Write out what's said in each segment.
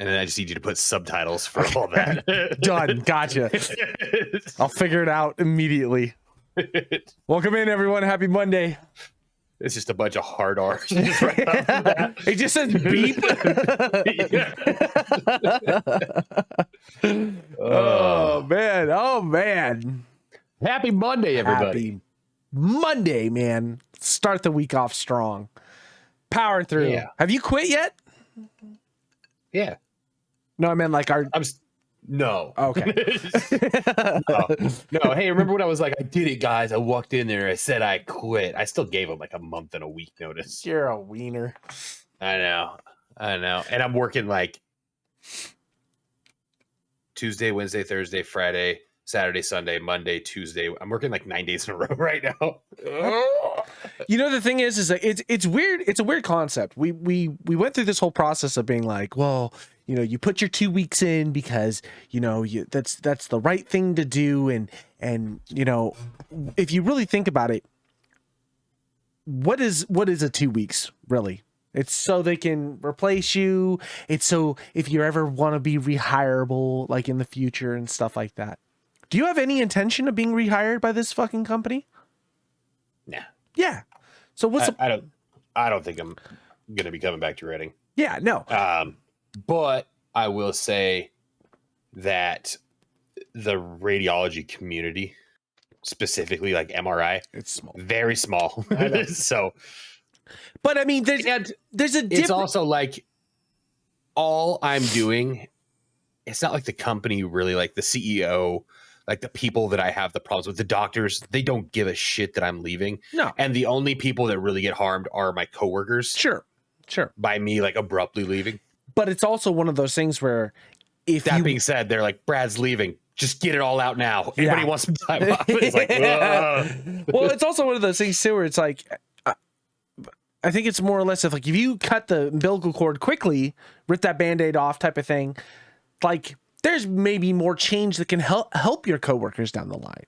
And then I just need you to put subtitles for all that. Done. Gotcha. I'll figure it out immediately. Welcome in, everyone. Happy Monday. It's just a bunch of hard R's. It just says beep. Oh, man. Oh, man. Happy Monday, everybody. Happy Monday, man. Start the week off strong. Power through. Yeah. Have you quit yet? Yeah. No, I meant like our... No. Okay. No. Hey, remember when I was like, I did it, guys. I walked in there. I said I quit. I still gave them like a month and a week notice. You're a wiener. I know. And I'm working like Tuesday, Wednesday, Thursday, Friday, Saturday, Sunday, Monday, Tuesday. I'm working like 9 days in a row right now. You know, the thing is that it's weird. It's a weird concept. We went through this whole process of being like, well, you know, you put your 2 weeks in because, you know, that's the right thing to do. And, you know, if you really think about it, what is a 2 weeks really? It's so they can replace you. It's so if you ever want to be rehireable, like in the future and stuff like that. Do you have any intention of being rehired by this fucking company? Nah. Yeah. So what's I don't think I'm gonna be coming back to Reading. Yeah, no. But I will say that the radiology community, specifically like MRI, It's small. very small. So, but I mean, there's a difference. It's also like all I'm doing. It's not like the company really, like the CEO, like the people that I have the problems with, the doctors, they don't give a shit that I'm leaving. No. And the only people that really get harmed are my coworkers. Sure. By me like abruptly leaving. But it's also one of those things where if that being said, they're like, Brad's leaving. Just get it all out now. Anybody wants some time off? It's like, well, it's also one of those things too, where it's like, I think it's more or less of like, if you cut the umbilical cord quickly, rip that Band-Aid off type of thing, like there's maybe more change that can help your coworkers down the line.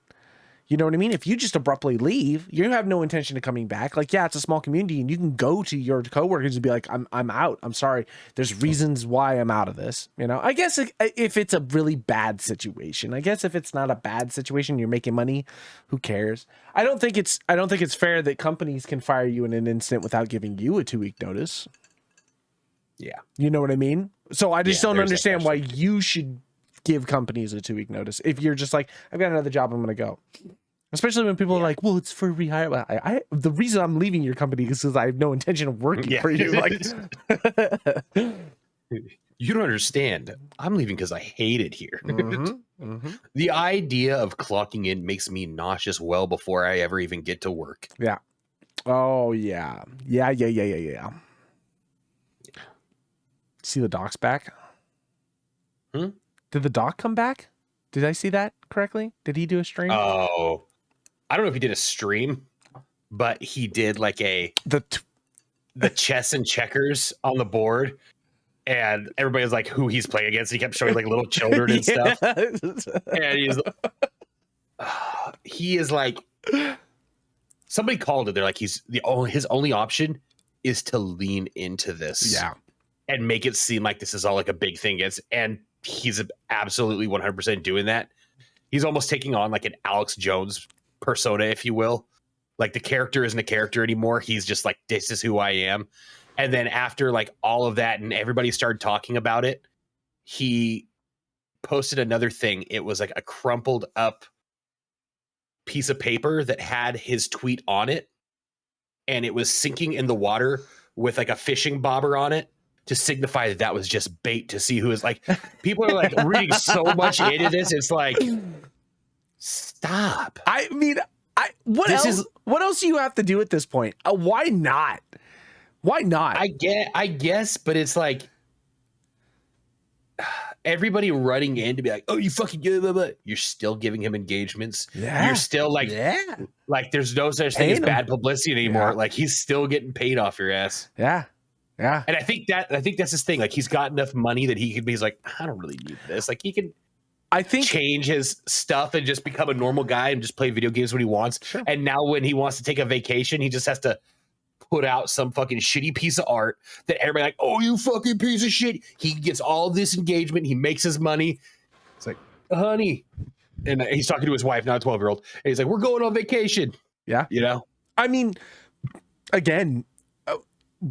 You know what I mean? If you just abruptly leave, you have no intention of coming back. Like, yeah, it's a small community and you can go to your coworkers and be like, I'm out. I'm sorry. There's reasons why I'm out of this. You know, I guess if it's a really bad situation, I guess if it's not a bad situation, you're making money, who cares? I don't think it's fair that companies can fire you in an instant without giving you a 2 week notice. Yeah. You know what I mean? So I just don't understand why you should give companies a 2 week notice. If you're just like, I've got another job, I'm going to go. Especially when people are like, well, it's for rehire. Well, the reason I'm leaving your company is because I have no intention of working for you. Like, you don't understand. I'm leaving because I hate it here. The idea of clocking in makes me nauseous well before I ever even get to work. Yeah. Oh, yeah. Yeah. See the doc's back? Did the doc come back? Did I see that correctly? Did he do a stream? Oh, I don't know if he did a stream, but he did like the chess and checkers on the board, and everybody was like, who he's playing against. He kept showing like little children and stuff, and he is like, somebody called it. They're like, his only option is to lean into this, and make it seem like this is all like a big thing. And he's absolutely 100% doing that. He's almost taking on like an Alex Jones persona, if you will. Like the character isn't a character anymore. He's just like, this is who I am. And then after like all of that and everybody started talking about it, he posted another thing. It was like a crumpled up piece of paper that had his tweet on it. And it was sinking in the water with like a fishing bobber on it to signify that that was just bait to see who is like. People are like reading so much into this. It's like, stop. I mean, what else do you have to do at this point? Why not? Why not? I guess, but it's like everybody running in to be like, oh, you fucking good, blah, blah. You're still giving him engagements. Yeah. You're still like, like there's no such thing as bad publicity anymore. Yeah. Like he's still getting paid off your ass. Yeah. Yeah. And I think that's his thing. Like he's got enough money that he could be like, I don't really need this. Like he can change his stuff and just become a normal guy and just play video games when he wants. Sure. And now when he wants to take a vacation, he just has to put out some fucking shitty piece of art that everybody like, oh, you fucking piece of shit. He gets all this engagement. He makes his money. It's like, honey. And he's talking to his wife, not a 12-year-old. And he's like, we're going on vacation. Yeah. You know? I mean, again,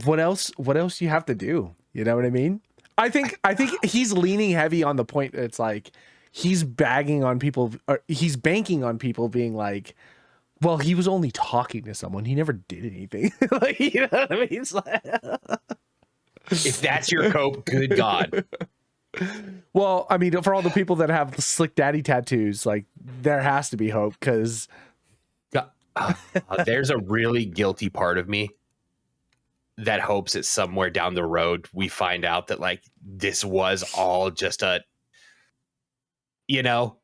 what else do you have to do? You know what I mean? I think he's leaning heavy on the point that it's like he's bagging on people, or he's banking on people being like, well, he was only talking to someone. He never did anything. Like, you know what I mean? It's like, if that's your cope, good God. Well, I mean, for all the people that have the slick daddy tattoos, like there has to be hope because there's a really guilty part of me that hopes that somewhere down the road we find out that like this was all just a, you know,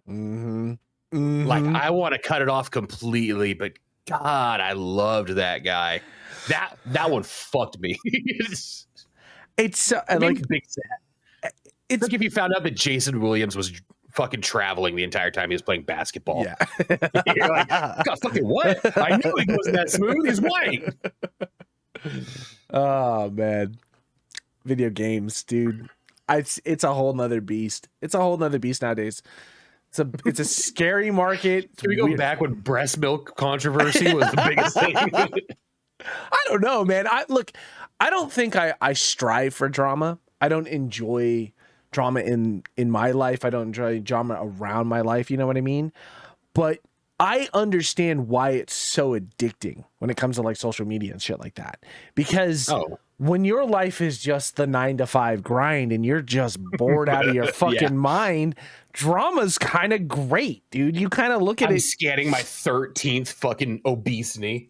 like I want to cut it off completely, but God, I loved that guy. That one fucked me. It's like big sad. It's like if you found out that Jason Williams was fucking traveling the entire time he was playing basketball. Yeah. You're like, God, fucking what? I knew he wasn't that smooth. He's white. Oh man, video games, dude. It's a whole nother beast. It's a whole nother beast nowadays. It's a scary market. Can we go back when breast milk controversy was the biggest thing? I don't know, man. I don't think I strive for drama. I don't enjoy drama in my life. I don't enjoy drama around my life. You know what I mean? But I understand why it's so addicting when it comes to like social media and shit like that. Because when your life is just the 9-to-5 grind and you're just bored out of your fucking mind, drama's kind of great, dude. You kind of look at it. Scanning my 13th fucking obesity.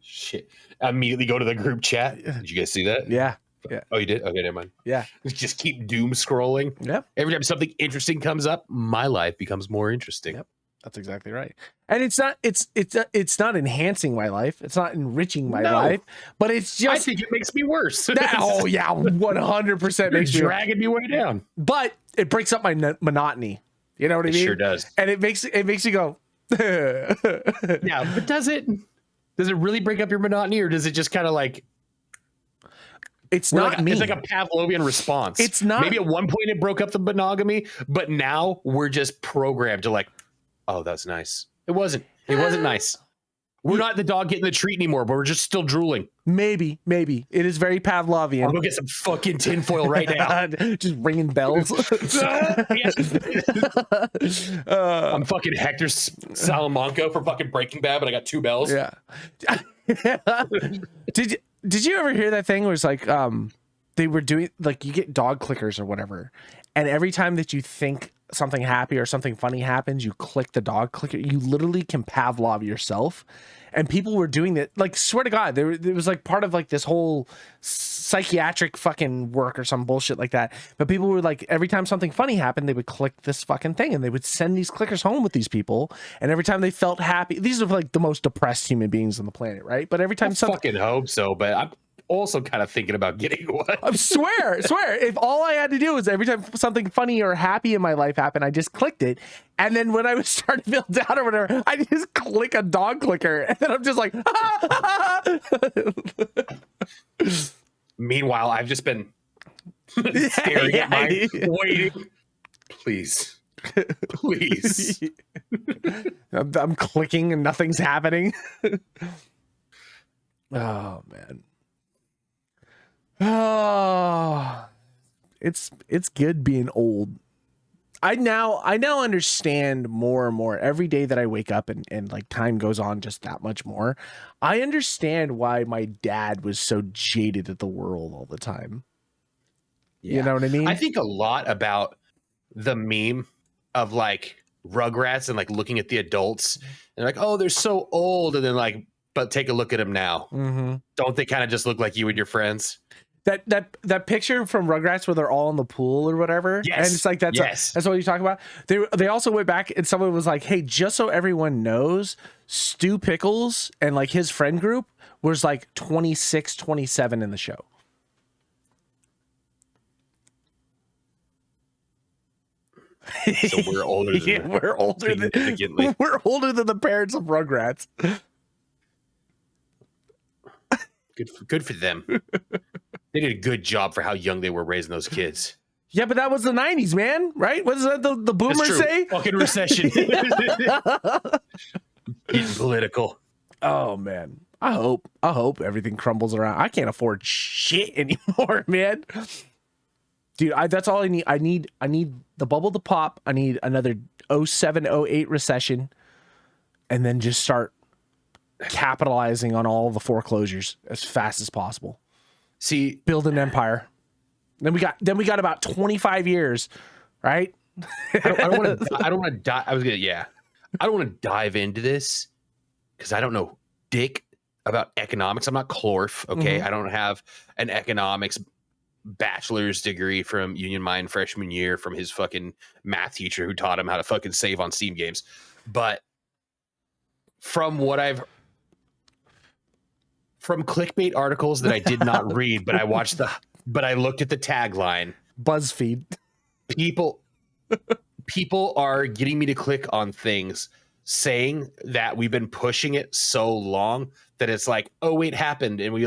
Shit. I immediately go to the group chat. Did you guys see that? Yeah. Yeah. Oh, you did? Okay, never mind. Yeah. Just keep doom scrolling. Yeah. Every time something interesting comes up, my life becomes more interesting. Yep. That's exactly right. And it's not enhancing my life. It's not enriching my life, but it's just, I think it makes me worse. Oh yeah. 100% makes me dragging me way down. But it breaks up my monotony. You know what I mean? It sure does. And it makes you go, yeah, but does it really break up your monotony, or does it just kind of like, it's not me. It's like a Pavlovian response. It's not. Maybe at one point it broke up the monogamy, but now we're just programmed to like, oh, that's nice. It wasn't nice. We're not the dog getting the treat anymore, but we're just still drooling. Maybe. It is very Pavlovian. I'll go get some fucking tinfoil right now. Just ringing bells. I'm fucking Hector Salamanca for fucking Breaking Bad, but I got 2 bells. Yeah. Did you ever hear that thing where it's like they were doing like you get dog clickers or whatever, and every time that you think something happy or something funny happens, you click the dog clicker. You literally can Pavlov yourself. And people were doing that, like, swear to God, there was like part of like this whole psychiatric fucking work or some bullshit like that. But people were like, every time something funny happened, they would click this fucking thing and they would send these clickers home with these people. And every time they felt happy, these are like the most depressed human beings on the planet, right? But every time I fucking hope so, but I'm also kind of thinking about getting one. I swear, if all I had to do was every time something funny or happy in my life happened, I just clicked it. And then when I was starting to feel down or whatever, I just click a dog clicker. And then I'm just like, Meanwhile, I've just been staring at mine, waiting. Please. I'm clicking and nothing's happening. Oh, man. Oh, it's good being old. I now understand more and more every day that I wake up and like time goes on just that much more. I understand why my dad was so jaded at the world all the time. You know what I mean? I think a lot about the meme of like Rugrats and like looking at the adults and like, oh, they're so old. And then like, but take a look at them now. Mm-hmm. Don't they kind of just look like you and your friends? That picture from Rugrats where they're all in the pool or whatever, Yes. and it's like that's what you talk about. They also went back and someone was like, "Hey, just so everyone knows, Stu Pickles and like his friend group was like 26, 27 in the show." So we're older than we're older than we're older than the parents of Rugrats. Good for them. They did a good job for how young they were raising those kids. Yeah, but that was the 90s, man, right? What does the boomers say? Fucking recession. Getting political. Oh man. I hope everything crumbles around. I can't afford shit anymore, man. Dude, that's all I need. I need the bubble to pop. I need another 07, 08 recession, and then just start capitalizing on all the foreclosures as fast as possible. See, build an empire. Then we got about 25 years, right? I don't want to die. I don't want to dive into this because I don't know dick about economics. I'm not Clorf, okay? I don't have an economics bachelor's degree from Union Mine freshman year from his fucking math teacher who taught him how to fucking save on Steam games. But from what from clickbait articles that I did not read, but I looked at the tagline. BuzzFeed. People are getting me to click on things saying that we've been pushing it so long that it's like, oh wait, happened. And we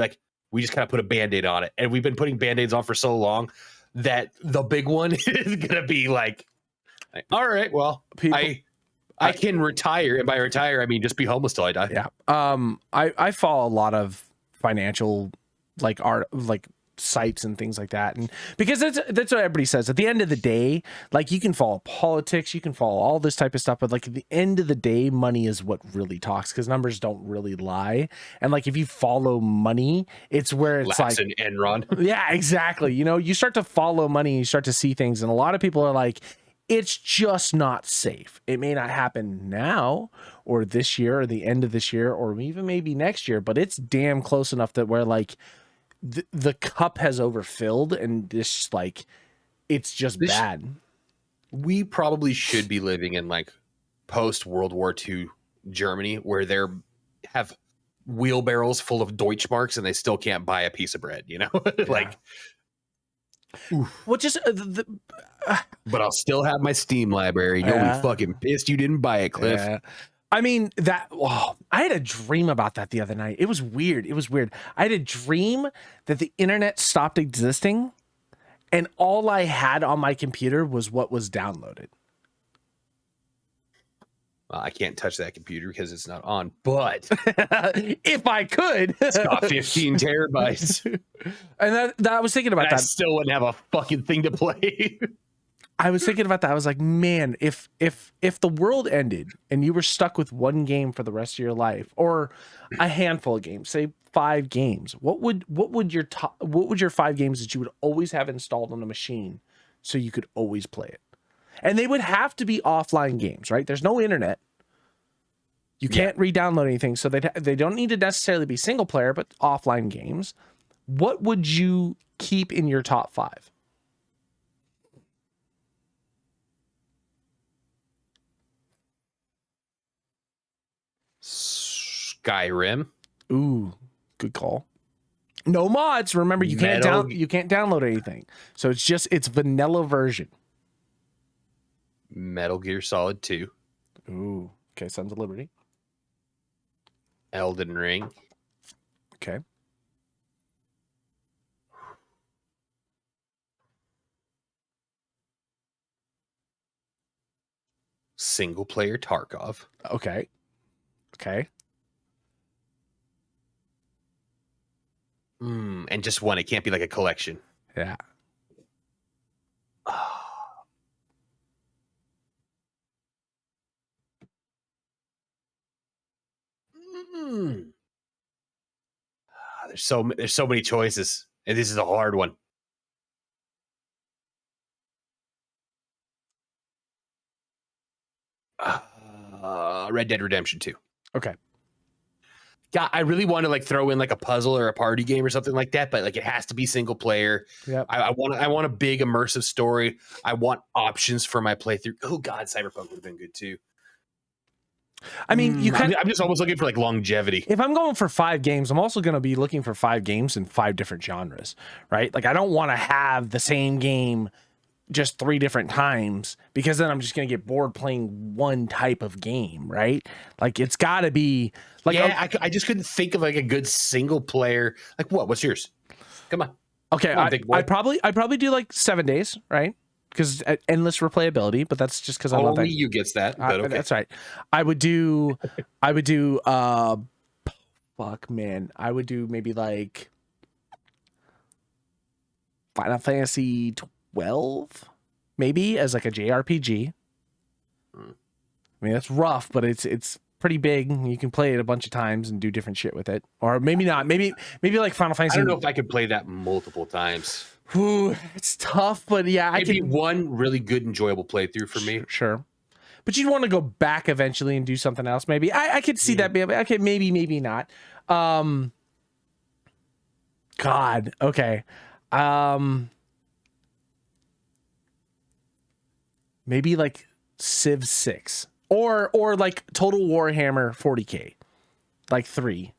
just kind of put a Band-Aid on it. And we've been putting Band-Aids on for so long that the big one is going to be like, all right, well, I can retire. And by retire, I mean, just be homeless till I die. Yeah. I follow a lot of financial sites and things like that, and because that's what everybody says. At the end of the day, like, you can follow politics, you can follow all this type of stuff, but like at the end of the day, money is what really talks, because numbers don't really lie. And like, if you follow money, it's where it's Lapse like and Enron. Yeah, exactly. You know, you start to follow money, you start to see things, and a lot of people are like, it's just not safe. It may not happen now or this year or the end of this year or even maybe next year, but it's damn close enough that where like the cup has overfilled and this like it's just bad. We probably should be living in like post World War II Germany, where they have wheelbarrows full of Deutschmarks and they still can't buy a piece of bread, you know? Like, well, just but I'll still have my Steam library. You'll be fucking pissed you didn't buy it, Cliff. Yeah. I mean, I had a dream about that the other night. It was weird. I had a dream that the internet stopped existing and all I had on my computer was what was downloaded. Well, I can't touch that computer because it's not on, but if I could, it's got 15 terabytes. And that I was thinking about that. I still wouldn't have a fucking thing to play. I was thinking about that. I was like, man, if the world ended and you were stuck with one game for the rest of your life, or a handful of games, say 5 games, what would your 5 games that you would always have installed on a machine so you could always play it? And they would have to be offline games, right? There's no internet. You can't re-download anything, so they don't need to necessarily be single player, but offline games. What would you keep in your top 5? Skyrim. Ooh, good call. No mods. Remember, you can't download anything. So it's vanilla version. Metal Gear Solid 2. Ooh, okay. Sons of Liberty. Elden Ring. Okay. Single player Tarkov. Okay. And just one. It can't be like a collection. Yeah. There's so many choices, and this is a hard one. Red Dead Redemption 2. Okay. God, I really want to like throw in like a puzzle or a party game or something like that, but like it has to be single player. Yep. I want a big immersive story. I want options for my playthrough. Oh God, Cyberpunk would have been good too. I mean, I'm just almost looking for like longevity. If I'm going for 5 games, I'm also going to be looking for 5 games in 5 different genres, right? Like I don't want to have the same game just 3 different times, because then I'm just going to get bored playing one type of game, right? Like it's got to be like, yeah, I just couldn't think of like a good single player. Like what's yours? Come on. Okay. I'd probably do like 7 days, right? Because endless replayability, but that's just because I love that. Only you gets that, but okay. That's right. I would do fuck man. I would do maybe like Final Fantasy 12, maybe as like a JRPG. I mean, that's rough, but it's pretty big. You can play it a bunch of times and do different shit with it. Or maybe not. Maybe like Final Fantasy. I don't know if I could play that multiple times. Ooh, it's tough, but yeah, maybe one really good, enjoyable playthrough for me. Sure. But you'd want to go back eventually and do something else. Maybe I could see that. Okay, maybe not. God. Okay. Maybe like Civ 6 or like Total Warhammer 40K, like 3,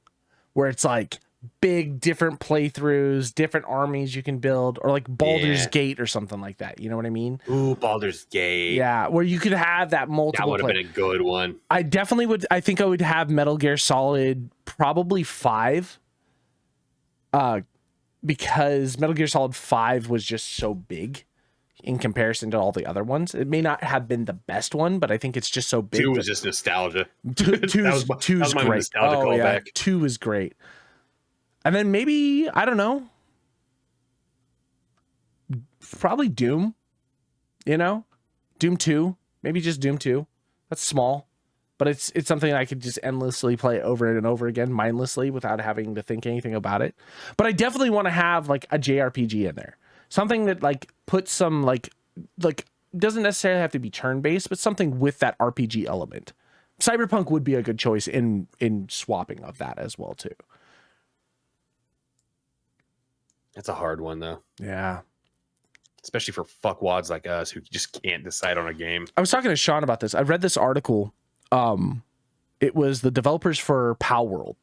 where it's like big different playthroughs, different armies you can build, or like Baldur's Gate or something like that. You know what I mean? Ooh, Baldur's Gate. Yeah, where you could have that multiple. That would have been a good one. I definitely would. I think I would have Metal Gear Solid probably 5. Because Metal Gear Solid 5 was just so big in comparison to all the other ones. It may not have been the best one, but I think it's just so big. 2 was just nostalgia. 2's great. Oh, yeah. 2 is great. And then maybe, I don't know, probably Doom, Doom 2, maybe just Doom 2. That's small, but it's something I could just endlessly play over and over again, mindlessly, without having to think anything about it. But I definitely want to have like a JRPG in there. Something that like puts some like doesn't necessarily have to be turn-based, but something with that RPG element. Cyberpunk would be a good choice in swapping of that as well too. That's a hard one though. Yeah. Especially for fuckwads like us who just can't decide on a game. I was talking to Sean about this. I read this article. It was the developers for Palworld.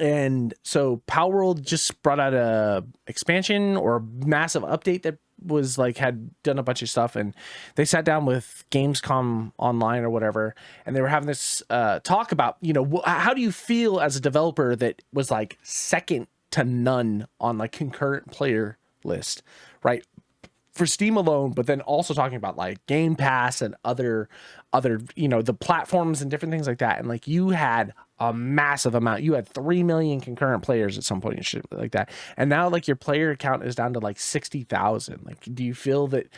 And so Palworld just brought out a expansion or a massive update that was like had done a bunch of stuff, and they sat down with Gamescom Online or whatever, and they were having this talk about, how do you feel as a developer that was like second to none on like concurrent player list, right? For Steam alone, but then also talking about like Game Pass and other the platforms and different things like that. And like you had a massive amount. You had 3 million concurrent players at some point and shit like that. And now like your player count is down to like 60,000. Like, do you feel that,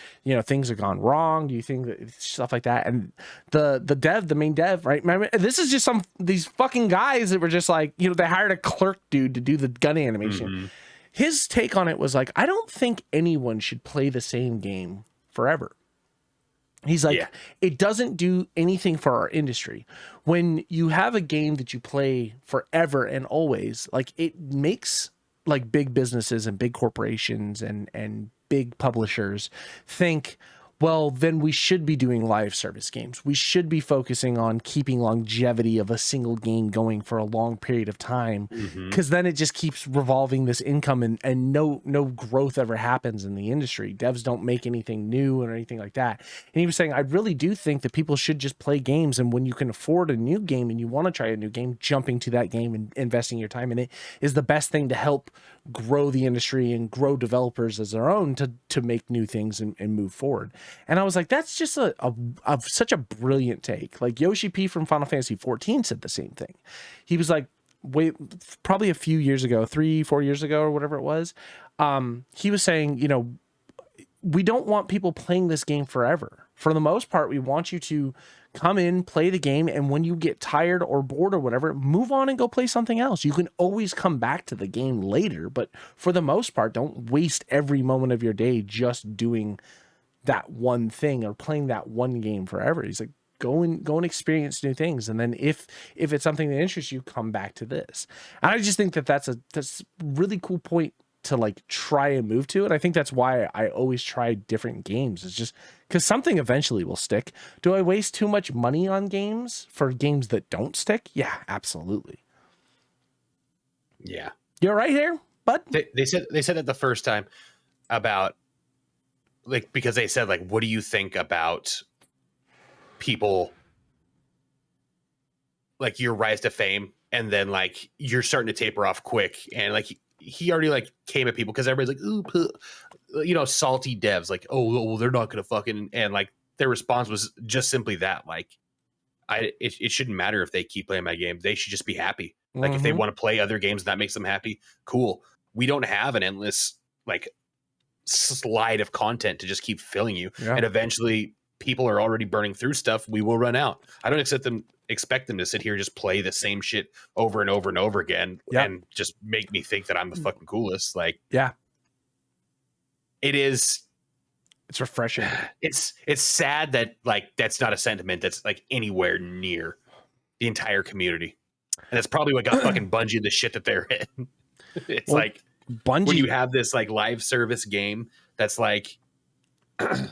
things have gone wrong? Do you think that stuff like that? And the main dev, right? Remember, this is just these fucking guys that were just like, they hired a clerk dude to do the gun animation. Mm-hmm. His take on it was like, I don't think anyone should play the same game forever. He's like, It doesn't do anything for our industry. When you have a game that you play forever and always, like it makes like big businesses and big corporations and big publishers think, well, then we should be doing live service games. We should be focusing on keeping longevity of a single game going for a long period of time, because then it just keeps revolving this income and no growth ever happens in the industry. Devs don't make anything new or anything like that. And he was saying, I really do think that people should just play games, and when you can afford a new game and you want to try a new game, jumping to that game and investing your time in it is the best thing to help grow the industry and grow developers as their own to make new things and move forward. And I was like, that's just such a brilliant take. Like Yoshi P from Final Fantasy 14 said the same thing. He was like, probably a few years ago, 3-4 years ago or whatever it was. He was saying, we don't want people playing this game forever. For the most part, we want you to come in, play the game, and when you get tired or bored or whatever, move on and go play something else. You can always come back to the game later, but for the most part, don't waste every moment of your day just doing that one thing or playing that one game forever. He's like, go and experience new things, and then if it's something that interests you, come back to this. And I just think that that's a really cool point to like try and move to. And I think that's why I always try different games. It's just because something eventually will stick. Do I waste too much money on games for games that don't stick? Yeah, absolutely. Yeah, you're right here, bud. They said that the first time about like, because they said like, what do you think about people like your rise to fame, and then like you're starting to taper off quick, and like he already like came at people because everybody's like, ooh, you know, salty devs like, oh, well, they're not gonna fucking, and like their response was just simply that, like, it shouldn't matter if they keep playing my game, they should just be happy. Like if they want to play other games that makes them happy, cool. We don't have an endless like slide of content to just keep filling you, and eventually people are already burning through stuff. We will run out. I don't expect them to sit here and just play the same shit over and over and over again and just make me think that I'm the fucking coolest. Like, it's refreshing. It's sad that like that's not a sentiment that's like anywhere near the entire community, and that's probably what got fucking Bungie the shit that they're in. It's like Bungie, when you have this like live service game that's like I'd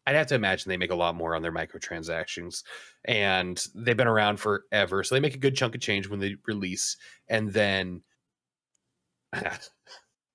have to imagine they make a lot more on their microtransactions, and they've been around forever, so they make a good chunk of change when they release. And then I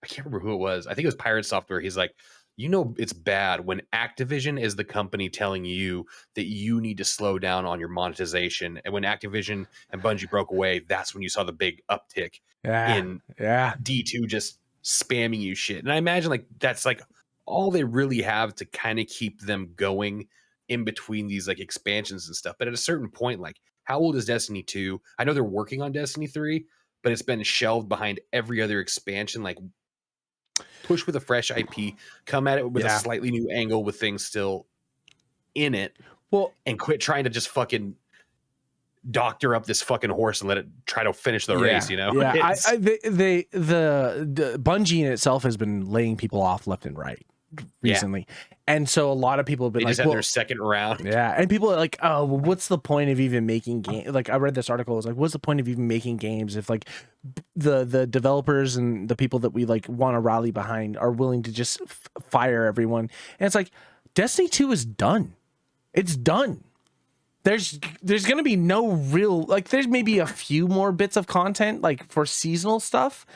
can't remember who it was. I think it was Pirate Software. He's like, you know, it's bad when Activision is the company telling you that you need to slow down on your monetization. And when Activision and Bungie broke away, that's when you saw the big uptick in D2 just spamming you shit. And I imagine like that's like all they really have to kind of keep them going in between these like expansions and stuff. But at a certain point, like, how old is Destiny 2? I know they're working on Destiny 3, but it's been shelved behind every other expansion. Like, push with a fresh IP, come at it with a slightly new angle with things still in it. Well, and quit trying to just fucking doctor up this fucking horse and let it try to finish the race, you know? Yeah, the Bungie in itself has been laying people off left and right recently. And so a lot of people have been just had their second round. Yeah. And people are like, oh, well, what's the point of even making games? Like, I read this article. It was like, what's the point of even making games if like the developers and the people that we like want to rally behind are willing to just fire everyone? And it's like, Destiny 2 is done. It's done. There's going to be no real, like, there's maybe a few more bits of content like for seasonal stuff,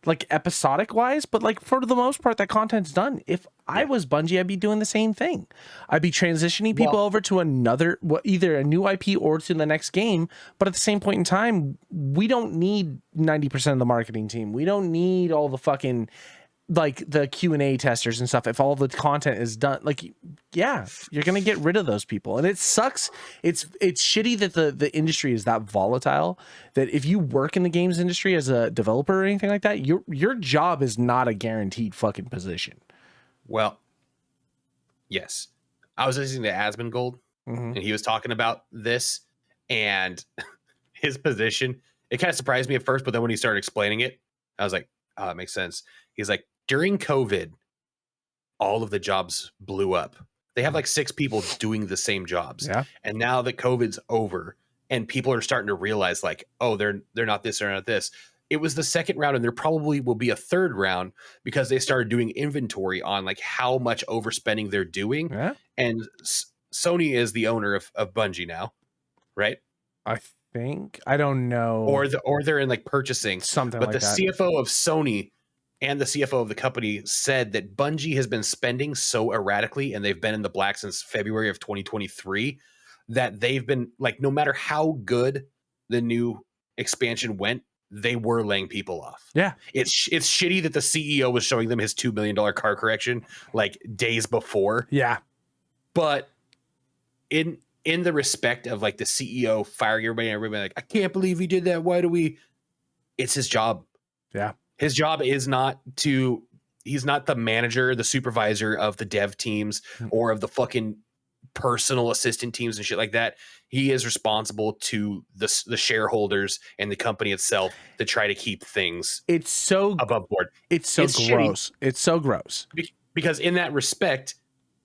like episodic wise, but like for the most part, that content's done. If I was Bungie, I'd be doing the same thing. I'd be transitioning people over to another, either a new IP or to the next game. But at the same point in time, we don't need 90% of the marketing team. We don't need all the fucking like the Q&A testers and stuff. If all the content is done, like, yeah, you're gonna get rid of those people, and it sucks. It's shitty that the industry is that volatile, that if you work in the games industry as a developer or anything like that, your job is not a guaranteed fucking position. Well, yes, I was listening to Asmongold, and he was talking about this and his position. It kind of surprised me at first, but then when he started explaining it, I was like, oh, it makes sense. He's like, during COVID, all of the jobs blew up. They have like 6 people doing the same jobs. Yeah. And now that COVID's over and people are starting to realize like, oh, they're not this, they're not this. It was the second round, and there probably will be a third round because they started doing inventory on like how much overspending they're doing. Yeah. And Sony is the owner of Bungie now, right? I think. I don't know. Or they're in like purchasing something like that. But the CFO of Sony and the CFO of the company said that Bungie has been spending so erratically, and they've been in the black since February of 2023, that they've been like, no matter how good the new expansion went, they were laying people off. Yeah. It's shitty that the CEO was showing them his $2 million car correction like days before. Yeah. But in the respect of like the CEO firing everybody like, I can't believe he did that. Why do we? It's his job. Yeah. His job is he's not the manager, the supervisor of the dev teams or of the fucking personal assistant teams and shit like that. He is responsible to the shareholders and the company itself to try to keep things above board. It's so gross. Shitty. It's so gross. Because in that respect,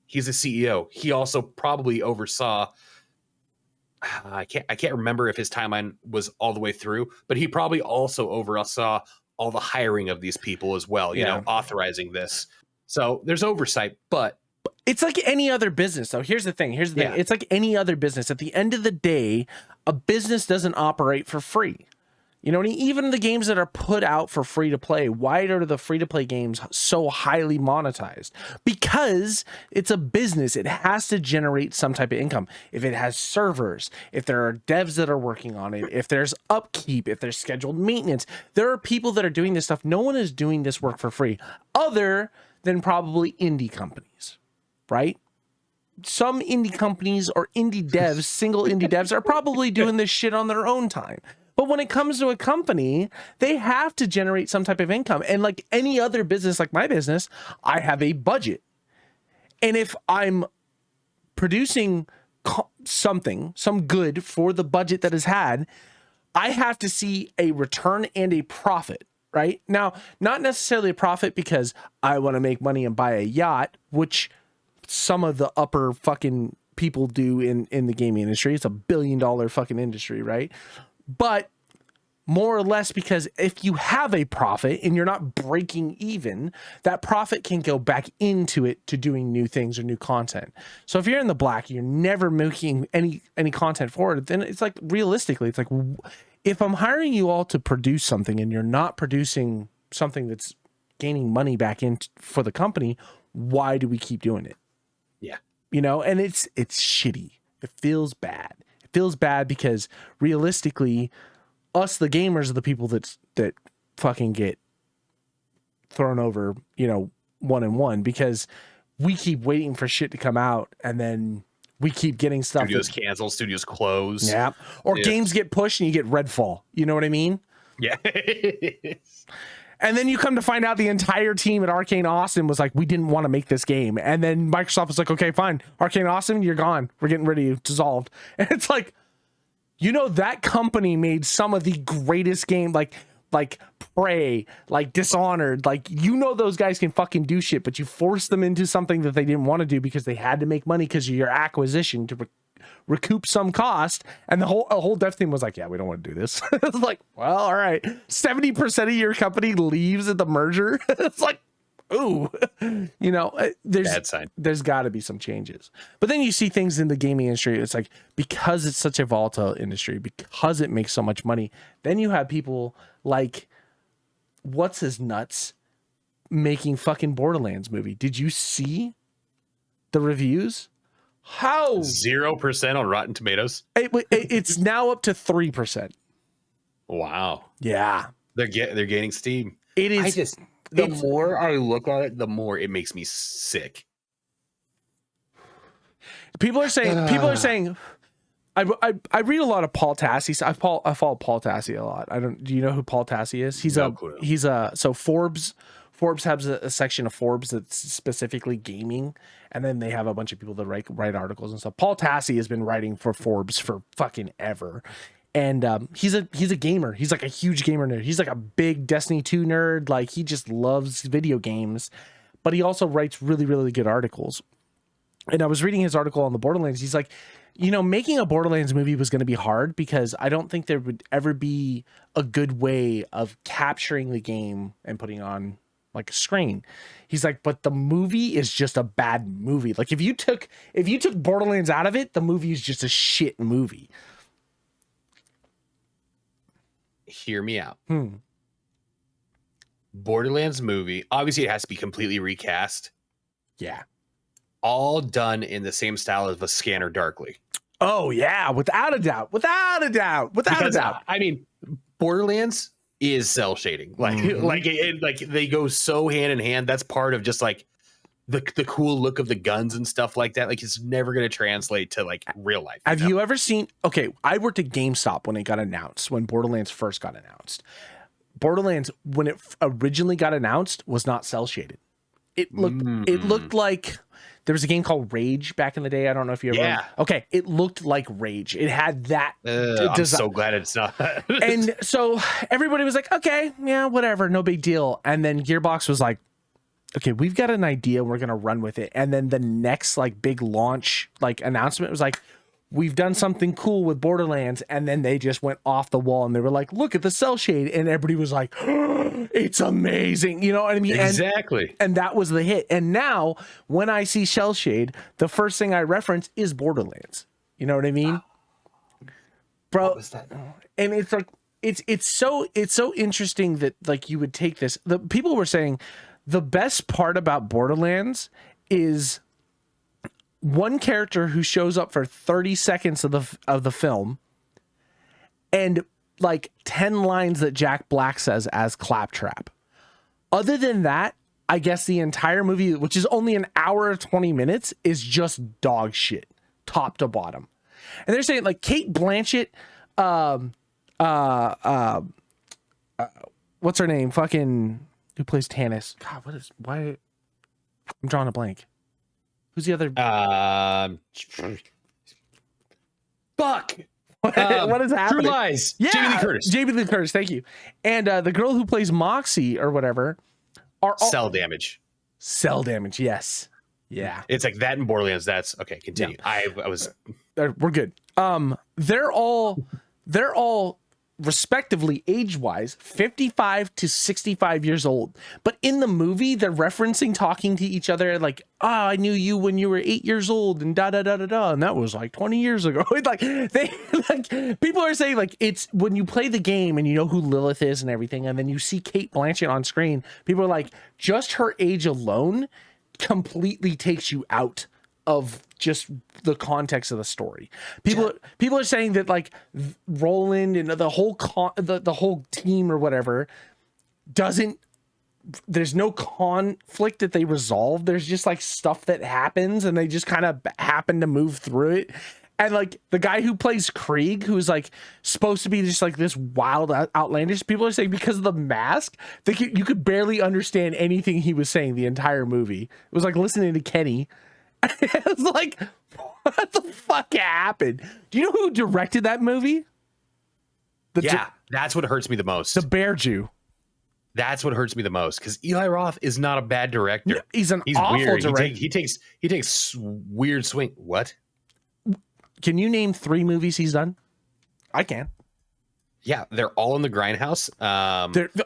He's a CEO. He also probably oversaw. I can't remember if his timeline was all the way through, but he probably also oversaw all the hiring of these people as well. You know, authorizing this. So there's oversight, but it's like any other business. So here's the thing. It's like any other business. At the end of the day, a business doesn't operate for free. You know, even the games that are put out for free to play, why are the free to play games so highly monetized? Because it's a business. It has to generate some type of income. If it has servers, if there are devs that are working on it, if there's upkeep, if there's scheduled maintenance, there are people that are doing this stuff. No one is doing this work for free other than probably indie companies, right? Some indie companies or indie devs, single indie devs are probably doing this shit on their own time. But when it comes to a company, they have to generate some type of income. And like any other business, like my business, I have a budget. And if I'm producing some good for the budget that is had, I have to see a return and a profit, right? Now, not necessarily a profit because I want to make money and buy a yacht, which some of the upper fucking people do in the gaming industry. It's $1 billion fucking industry, right? But more or less because if you have a profit and you're not breaking even, that profit can go back into it to doing new things or new content. So if you're in the black, you're never making any content for it, then it's like realistically, it's like if I'm hiring you all to produce something and you're not producing something that's gaining money back in for the company, why do we keep doing it? Yeah. You know, and it's shitty. It feels bad. Feels bad because realistically, us the gamers are the people that fucking get thrown over, you know, 1-1 because we keep waiting for shit to come out and then we keep getting stuff. Studios cancel, studios close. Yeah. Or games get pushed and you get Redfall. You know what I mean? Yeah. And then you come to find out the entire team at Arcane Austin was like, we didn't want to make this game. And then Microsoft was like, okay, fine. Arcane Austin, you're gone. We're getting rid of you. Dissolved. And it's like, you know, that company made some of the greatest game, like Prey, like Dishonored. Like, you know, those guys can fucking do shit, but you forced them into something that they didn't want to do because they had to make money because of your acquisition to recoup some cost, and the whole dev team was like, yeah, we don't want to do this. It's like, well, all right, 70% of your company leaves at the merger. It's like, ooh, you know, there's got to be some changes. But then you see things in the gaming industry, it's like, because it's such a volatile industry, because it makes so much money, then you have people like what's his nuts making fucking Borderlands movie. Did you see the reviews? How 0% on Rotten Tomatoes? It's now up to 3%. Wow. Yeah, they're gaining steam. It is. The more I look at it, the more it makes me sick. People are saying. I read a lot of Paul Tassi. I follow Paul Tassi a lot. Do you know who Paul Tassi is? So Forbes has a section of Forbes that's specifically gaming, and then they have a bunch of people that write articles and stuff. Paul Tassi has been writing for Forbes for fucking ever, and he's a gamer. He's like a huge gamer nerd. He's like a big Destiny 2 nerd. Like, he just loves video games, but he also writes really, really good articles. And I was reading his article on the Borderlands. He's like, you know, making a Borderlands movie was going to be hard because I don't think there would ever be a good way of capturing the game and putting on like a screen. He's like, but the movie is just a bad movie. Like, if you took Borderlands out of it, the movie is just a shit movie. Hear me out. Borderlands movie, obviously it has to be completely recast. Yeah. All done in the same style as the Scanner Darkly. Oh yeah, without a doubt. I mean, Borderlands is cell shading. Like, like they go so hand in hand. That's part of just like the cool look of the guns and stuff like that. Like, it's never going to translate to like real life. Have you ever seen? Okay, I worked at GameStop when it got announced. When Borderlands first got announced, Borderlands when it originally got announced was not cell shaded. It looked like. There was a game called Rage back in the day. I don't know if you ever. Yeah. Okay, it looked like Rage. It had that. I'm so glad it's not. And so everybody was like, "Okay, yeah, whatever, no big deal." And then Gearbox was like, okay, we've got an idea, we're gonna run with it. And then the next like big launch like announcement was like, we've done something cool with Borderlands, and then they just went off the wall and they were like, look at the cell shade, and everybody was like, oh, it's amazing, you know what I mean? Exactly. And that was the hit. And now when I see cell shade, the first thing I reference is Borderlands. You know what I mean? Bro, what was that? And it's like it's so interesting that like you would take this. The people were saying the best part about Borderlands is one character who shows up for 30 seconds of the film and like 10 lines that Jack Black says as Claptrap. Other than that, I guess the entire movie, which is only an hour and 20 minutes, is just dog shit, top to bottom. And they're saying like Kate Blanchett, what's her name? Fucking who plays Tannis? God, why? I'm drawing a blank. Who's the other? Fuck. What is happening? True Lies. Yeah, Jamie Lee Curtis. Jamie Lee Curtis. Thank you. And the girl who plays Moxie or whatever are all Cell Damage. Cell Damage. Yes. Yeah. It's like that in Borderlands. That's okay. Continue. Yeah. I was. We're good. They're all respectively age-wise 55 to 65 years old, but in the movie they're referencing talking to each other like, I knew you when you were 8 years old and da da da da da, and that was like 20 years ago. Like they like people are saying like it's when you play the game and you know who Lilith is and everything, and then you see Kate Blanchett on screen, people are like, just her age alone completely takes you out of just the context of the story. People are saying that like Roland and the whole the whole team or whatever there's no conflict that they resolve. There's just like stuff that happens and they just kind of happen to move through it. And like the guy who plays Krieg, who's like supposed to be just like this wild, outlandish, people are saying because of the mask, you could barely understand anything he was saying the entire movie. It was like listening to Kenny. It was like, what the fuck happened? Do you know who directed that movie? That's what hurts me the most. The Bear Jew. That's what hurts me the most because Eli Roth is not a bad director. No, he's awful weird. director. He takes weird swing. What? Can you name 3 movies he's done? I can. Yeah, they're all in the Grindhouse.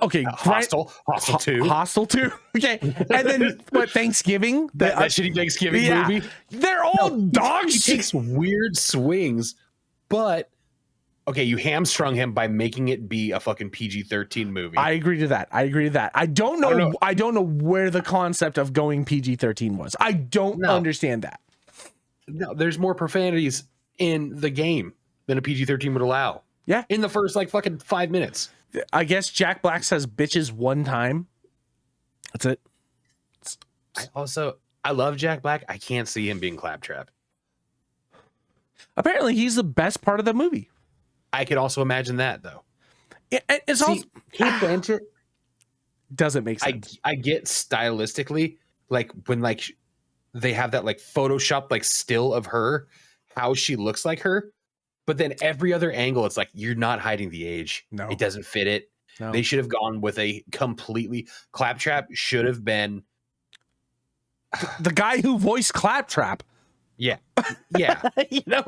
Okay, Hostel 2. Hostel 2. Okay, and then what? Thanksgiving. That shitty Thanksgiving movie. They're all dog shit. He takes weird swings, but okay, you hamstrung him by making it be a fucking PG-13 movie. I agree to that. I don't know. I don't know where the concept of going PG-13 was. I don't understand that. No, there's more profanities in the game than a PG-13 would allow. Yeah. In the first like fucking 5 minutes. I guess Jack Black says bitches one time. That's it. I love Jack Black. I can't see him being Claptrap. Apparently he's the best part of the movie. I could also imagine that though. It's also Kate Blanchett doesn't make sense. I get stylistically like when like they have that like Photoshop like still of her, how she looks like her. But then every other angle, it's like, you're not hiding the age. No. It doesn't fit it. No. They should have gone with a completely... Claptrap should have been... the guy who voiced Claptrap. Yeah. Yeah. You know,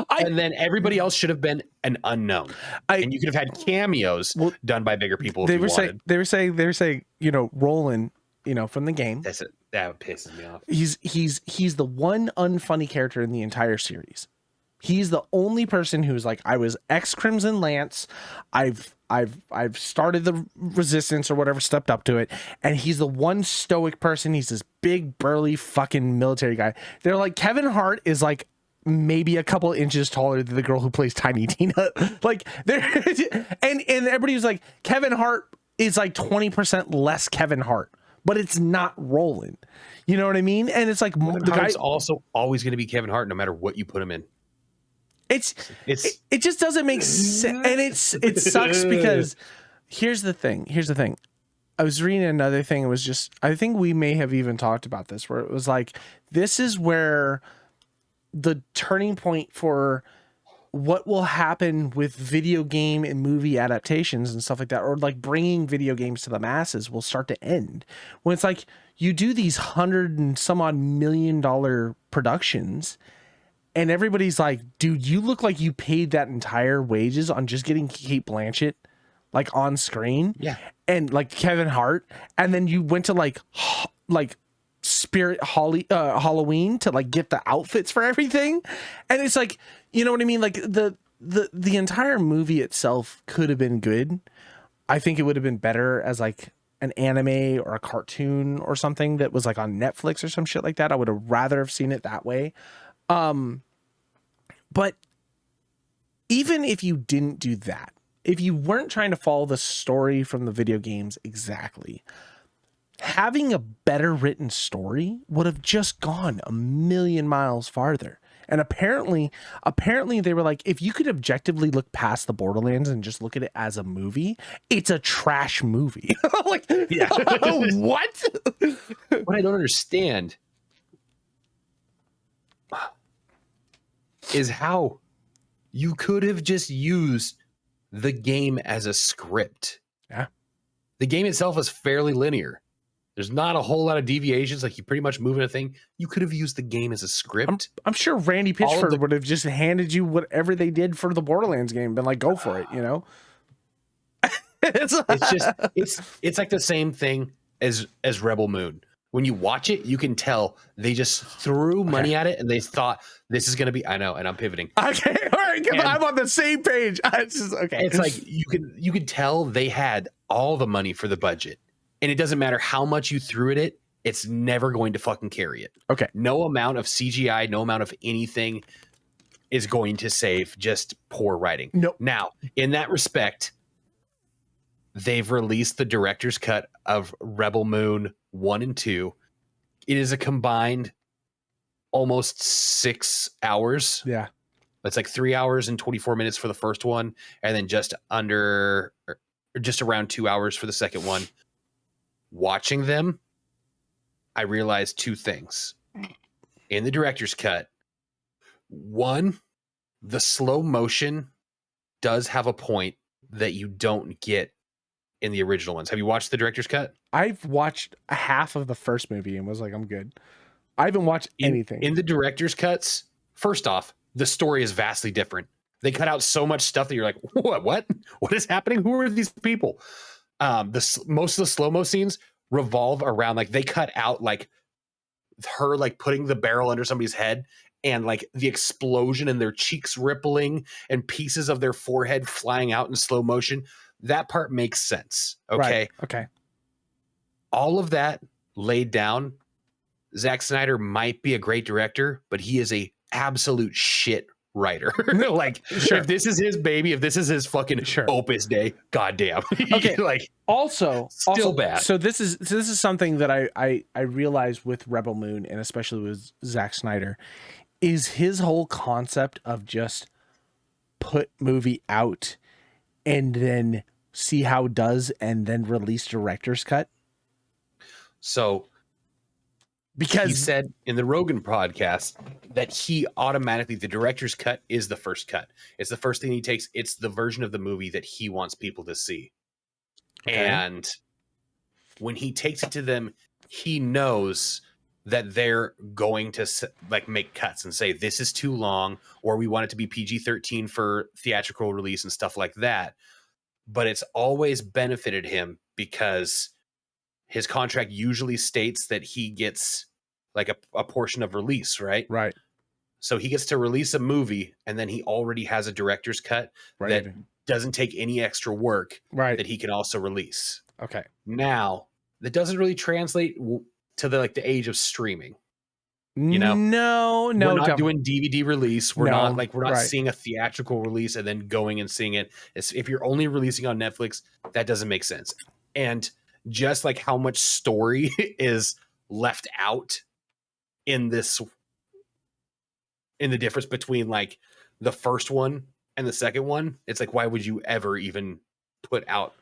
and then everybody else should have been an unknown. And you could have had cameos done by bigger people. They were saying, you know, Roland, you know, from the game. That's it. That pisses me off. He's the one unfunny character in the entire series. He's the only person who's like, I was ex-Crimson Lance. I've started the resistance or whatever, stepped up to it. And he's the one stoic person. He's this big, burly fucking military guy. They're like, Kevin Hart is like maybe a couple inches taller than the girl who plays Tiny Tina. Like and everybody was like, Kevin Hart is like 20% less Kevin Hart, but it's not Roland. You know what I mean? And it's like the guy's also always going to be Kevin Hart no matter what you put him in. It just doesn't make sense, and it sucks because here's the thing. I was reading another thing. It was just, I think we may have even talked about this, where it was like, this is where the turning point for what will happen with video game and movie adaptations and stuff like that, or like bringing video games to the masses will start to end. When it's like, you do these $100 and some odd million productions, and everybody's like, dude, you look like you paid that entire wages on just getting Kate Blanchett like on screen. Yeah. And like Kevin Hart. And then you went to like Spirit Halloween to like get the outfits for everything. And it's like, you know what I mean? Like the entire movie itself could have been good. I think it would have been better as like an anime or a cartoon or something that was like on Netflix or some shit like that. I would have rather have seen it that way. But even if you didn't do that, if you weren't trying to follow the story from the video games exactly, having a better written story would have just gone a million miles farther. And apparently they were like, if you could objectively look past the Borderlands and just look at it as a movie, it's a trash movie. Like, yeah. What? What I don't understand is how you could have just used the game as a script. Yeah. The game itself is fairly linear. There's not a whole lot of deviations. Like, you pretty much moving a thing. You could have used the game as a script. I'm sure Randy Pitchford would have just handed you whatever they did for the Borderlands game, been like, go for it, you know? it's like the same thing as Rebel Moon. When you watch it, you can tell they just threw money at it and they thought this is going to be, I know, and I'm pivoting. Okay. All right. I'm on the same page. It's like you could tell they had all the money for the budget. And it doesn't matter how much you threw at it, it's never going to fucking carry it. Okay. No amount of CGI, no amount of anything is going to save just poor writing. Nope. Now, in that respect, they've released the director's cut of Rebel Moon 1 and 2. It is a combined almost 6 hours. Yeah. It's like 3 hours and 24 minutes for the first one, and then just around 2 hours for the second one. Watching them, I realized two things. In the director's cut, one, the slow motion does have a point that you don't get in the original ones. Have you watched the director's cut? I've watched half of the first movie and was like, I'm good. I haven't watched anything. In the director's cuts, first off, the story is vastly different. They cut out so much stuff that you're like, what is happening? Who are these people? Most of the slow-mo scenes revolve around, like, they cut out like her like putting the barrel under somebody's head and like the explosion and their cheeks rippling and pieces of their forehead flying out in slow motion. That part makes sense. Okay. Right. Okay. All of that laid down. Zack Snyder might be a great director, but he is a absolute shit writer. Like, sure. If this is his baby, if this is his fucking Opus Day, goddamn. Okay. Like, also bad. So this is something that I realized with Rebel Moon, and especially with Zack Snyder, is his whole concept of just put movie out and then see how it does and then release director's cut. So because he said in the Rogan podcast that he automatically, the director's cut is the first cut. It's the first thing he takes. It's the version of the movie that he wants people to see. Okay. And when he takes it to them, he knows that they're going to like make cuts and say, this is too long, or we want it to be PG-13 for theatrical release and stuff like that. But it's always benefited him because his contract usually states that he gets like a portion of release, right? Right. So he gets to release a movie and then he already has a director's cut that doesn't take any extra work that he can also release. Okay. Now, that doesn't really translate to the age of streaming. You know? No, we're not doing DVD release. We're not right. seeing a theatrical release and then going and seeing it. If you're only releasing on Netflix, that doesn't make sense. And just like how much story is left out in this, in the difference between like the first one and the second one, it's like, why would you ever even put out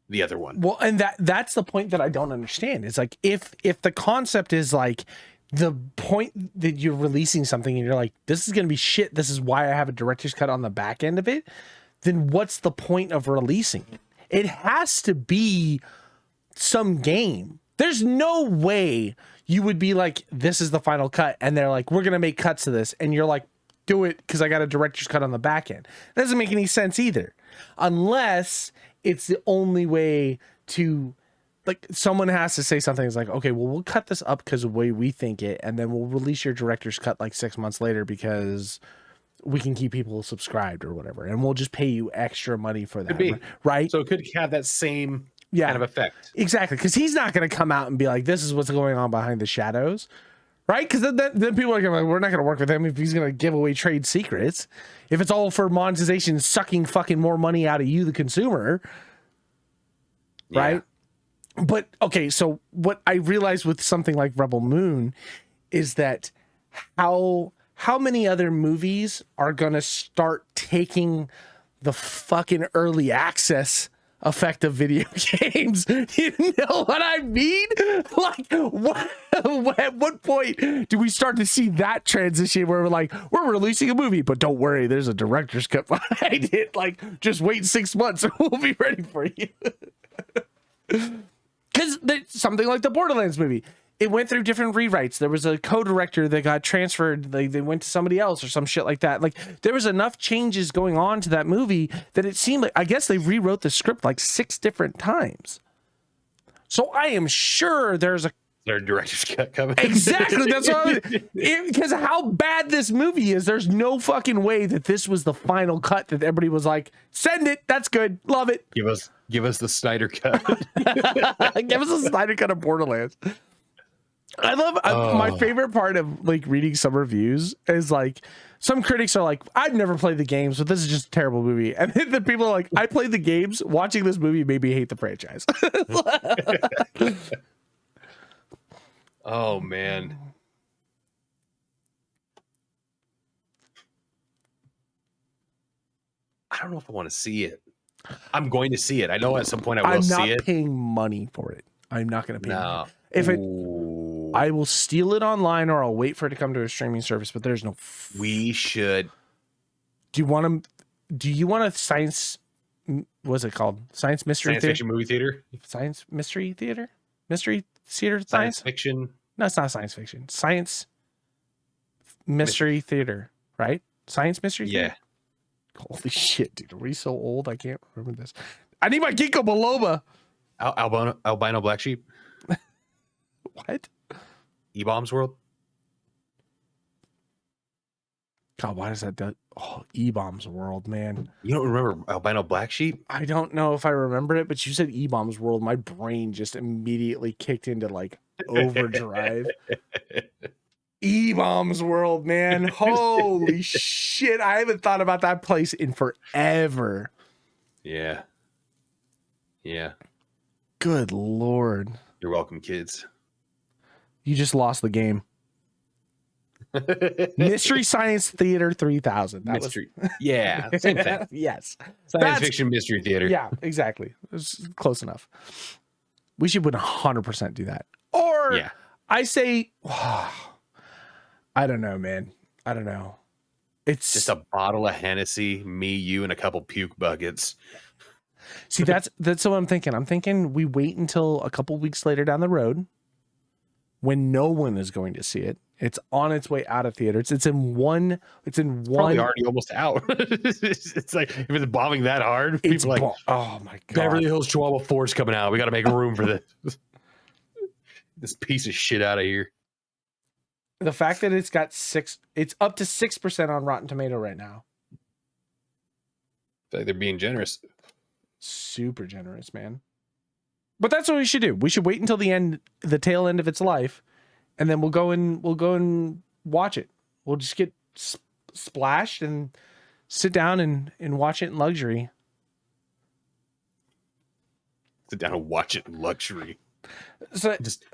the other one? Well, and that's the point that I don't understand. It's like, if the concept is like the point that you're releasing something and you're like, this is going to be shit, this is why I have a director's cut on the back end of it, then what's the point of releasing it? It has to be some game. There's no way you would be like, this is the final cut, and they're like, we're gonna make cuts to this, and you're like, do it because I got a director's cut on the back end. That doesn't make any sense either, unless it's the only way to, like, someone has to say something. It's like, okay, well, we'll cut this up because of the way we think it, and then we'll release your director's cut like 6 months later because we can keep people subscribed or whatever, and we'll just pay you extra money for that, right? So it could have that same kind of effect. Exactly, because he's not going to come out and be like, this is what's going on behind the shadows, right? Because then people are going to be like, we're not going to work with him if he's going to give away trade secrets. If it's all for monetization, sucking fucking more money out of you, the consumer, right? But, okay, so what I realized with something like Rebel Moon is that how many other movies are going to start taking the fucking early access effect of video games? You know what I mean? Like, at what point do we start to see that transition where we're like, we're releasing a movie, but don't worry, there's a director's cut behind it. Like, just wait 6 months and we'll be ready for you. Because something like the Borderlands movie, it went through different rewrites. There was a co-director that got transferred. They went to somebody else or some shit like that. Like, there was enough changes going on to that movie that it seemed like, I guess they rewrote the script like 6 different times. So I am sure there's a director's cut coming. Exactly. That's what because how bad this movie is, there's no fucking way that this was the final cut that everybody was like, send it. That's good. Love it. Give us the Snyder cut. Give us a Snyder cut of Borderlands. I love my favorite part of like reading some reviews is like some critics are like, I've never played the games, but this is just a terrible movie. And then the people are like, I played the games. Watching this movie made me hate the franchise. Oh man. I don't know if I want to see it. I'm going to see it. I know at some point I will see it. I'm not paying money for it. I'm not going to pay money. If I will steal it online or I'll wait for it to come to a streaming service, but there's no. We should. Do you want a science? What's it called? Science mystery science fiction movie theater? Science mystery theater? Mystery theater? Science fiction? No, it's not science fiction. Science mystery theater, right? Science mystery theater? Yeah. Holy shit, dude. Are we so old? I can't remember this. I need my Ginkgo biloba. Albino black sheep. What? E-Bombs World. God, why does that do? Oh, E-Bombs World, man. You don't remember Albino Black Sheep? I don't know if I remember it, but you said E-Bombs World. My brain just immediately kicked into like overdrive. E-Bombs World, man. Holy shit. I haven't thought about that place in forever. Yeah. Yeah. Good Lord. You're welcome, kids. You just lost the game. Mystery Science Theater 3000. That mystery. Yeah, same thing. Yes. Science fiction mystery theater. Yeah, exactly. It was close enough. We should 100% do that. Or I say, I don't know, man. I don't know. It's just a bottle of Hennessy, me, you, and a couple puke buckets. See, that's what I'm thinking. I'm thinking we wait until a couple weeks later down the road when no one is going to see it. It's on its way out of theaters. It's probably already almost out. It's like if it's bombing that hard, people are like, oh my God. Beverly Hills Chihuahua 4 is coming out. We got to make room for this piece of shit out of here. The fact that it's up to 6% on Rotten Tomato right now. I feel like they're being generous. Super generous, man. But that's what we should do. We should wait until the tail end of its life, and then we'll go and watch it. We'll just get splashed and sit down and watch it in luxury. Sit down and watch it in luxury. So just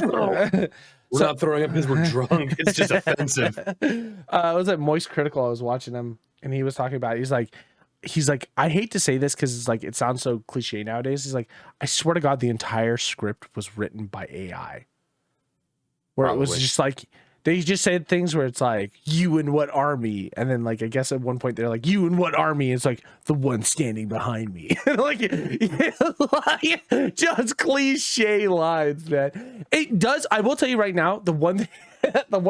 we're not throwing up because we're drunk. It's just offensive. Was that Moist Critical? I was watching him, and he was talking about it. He's like, I hate to say this because it's like it sounds so cliche nowadays. He's like, I swear to God, the entire script was written by AI. Where Probably. It was just like They just said things where it's like, you and what army? And then like, I guess at one point they're like, you and what army? It's like, the one standing behind me. like, just cliche lines, man. It does. I will tell you right now, the one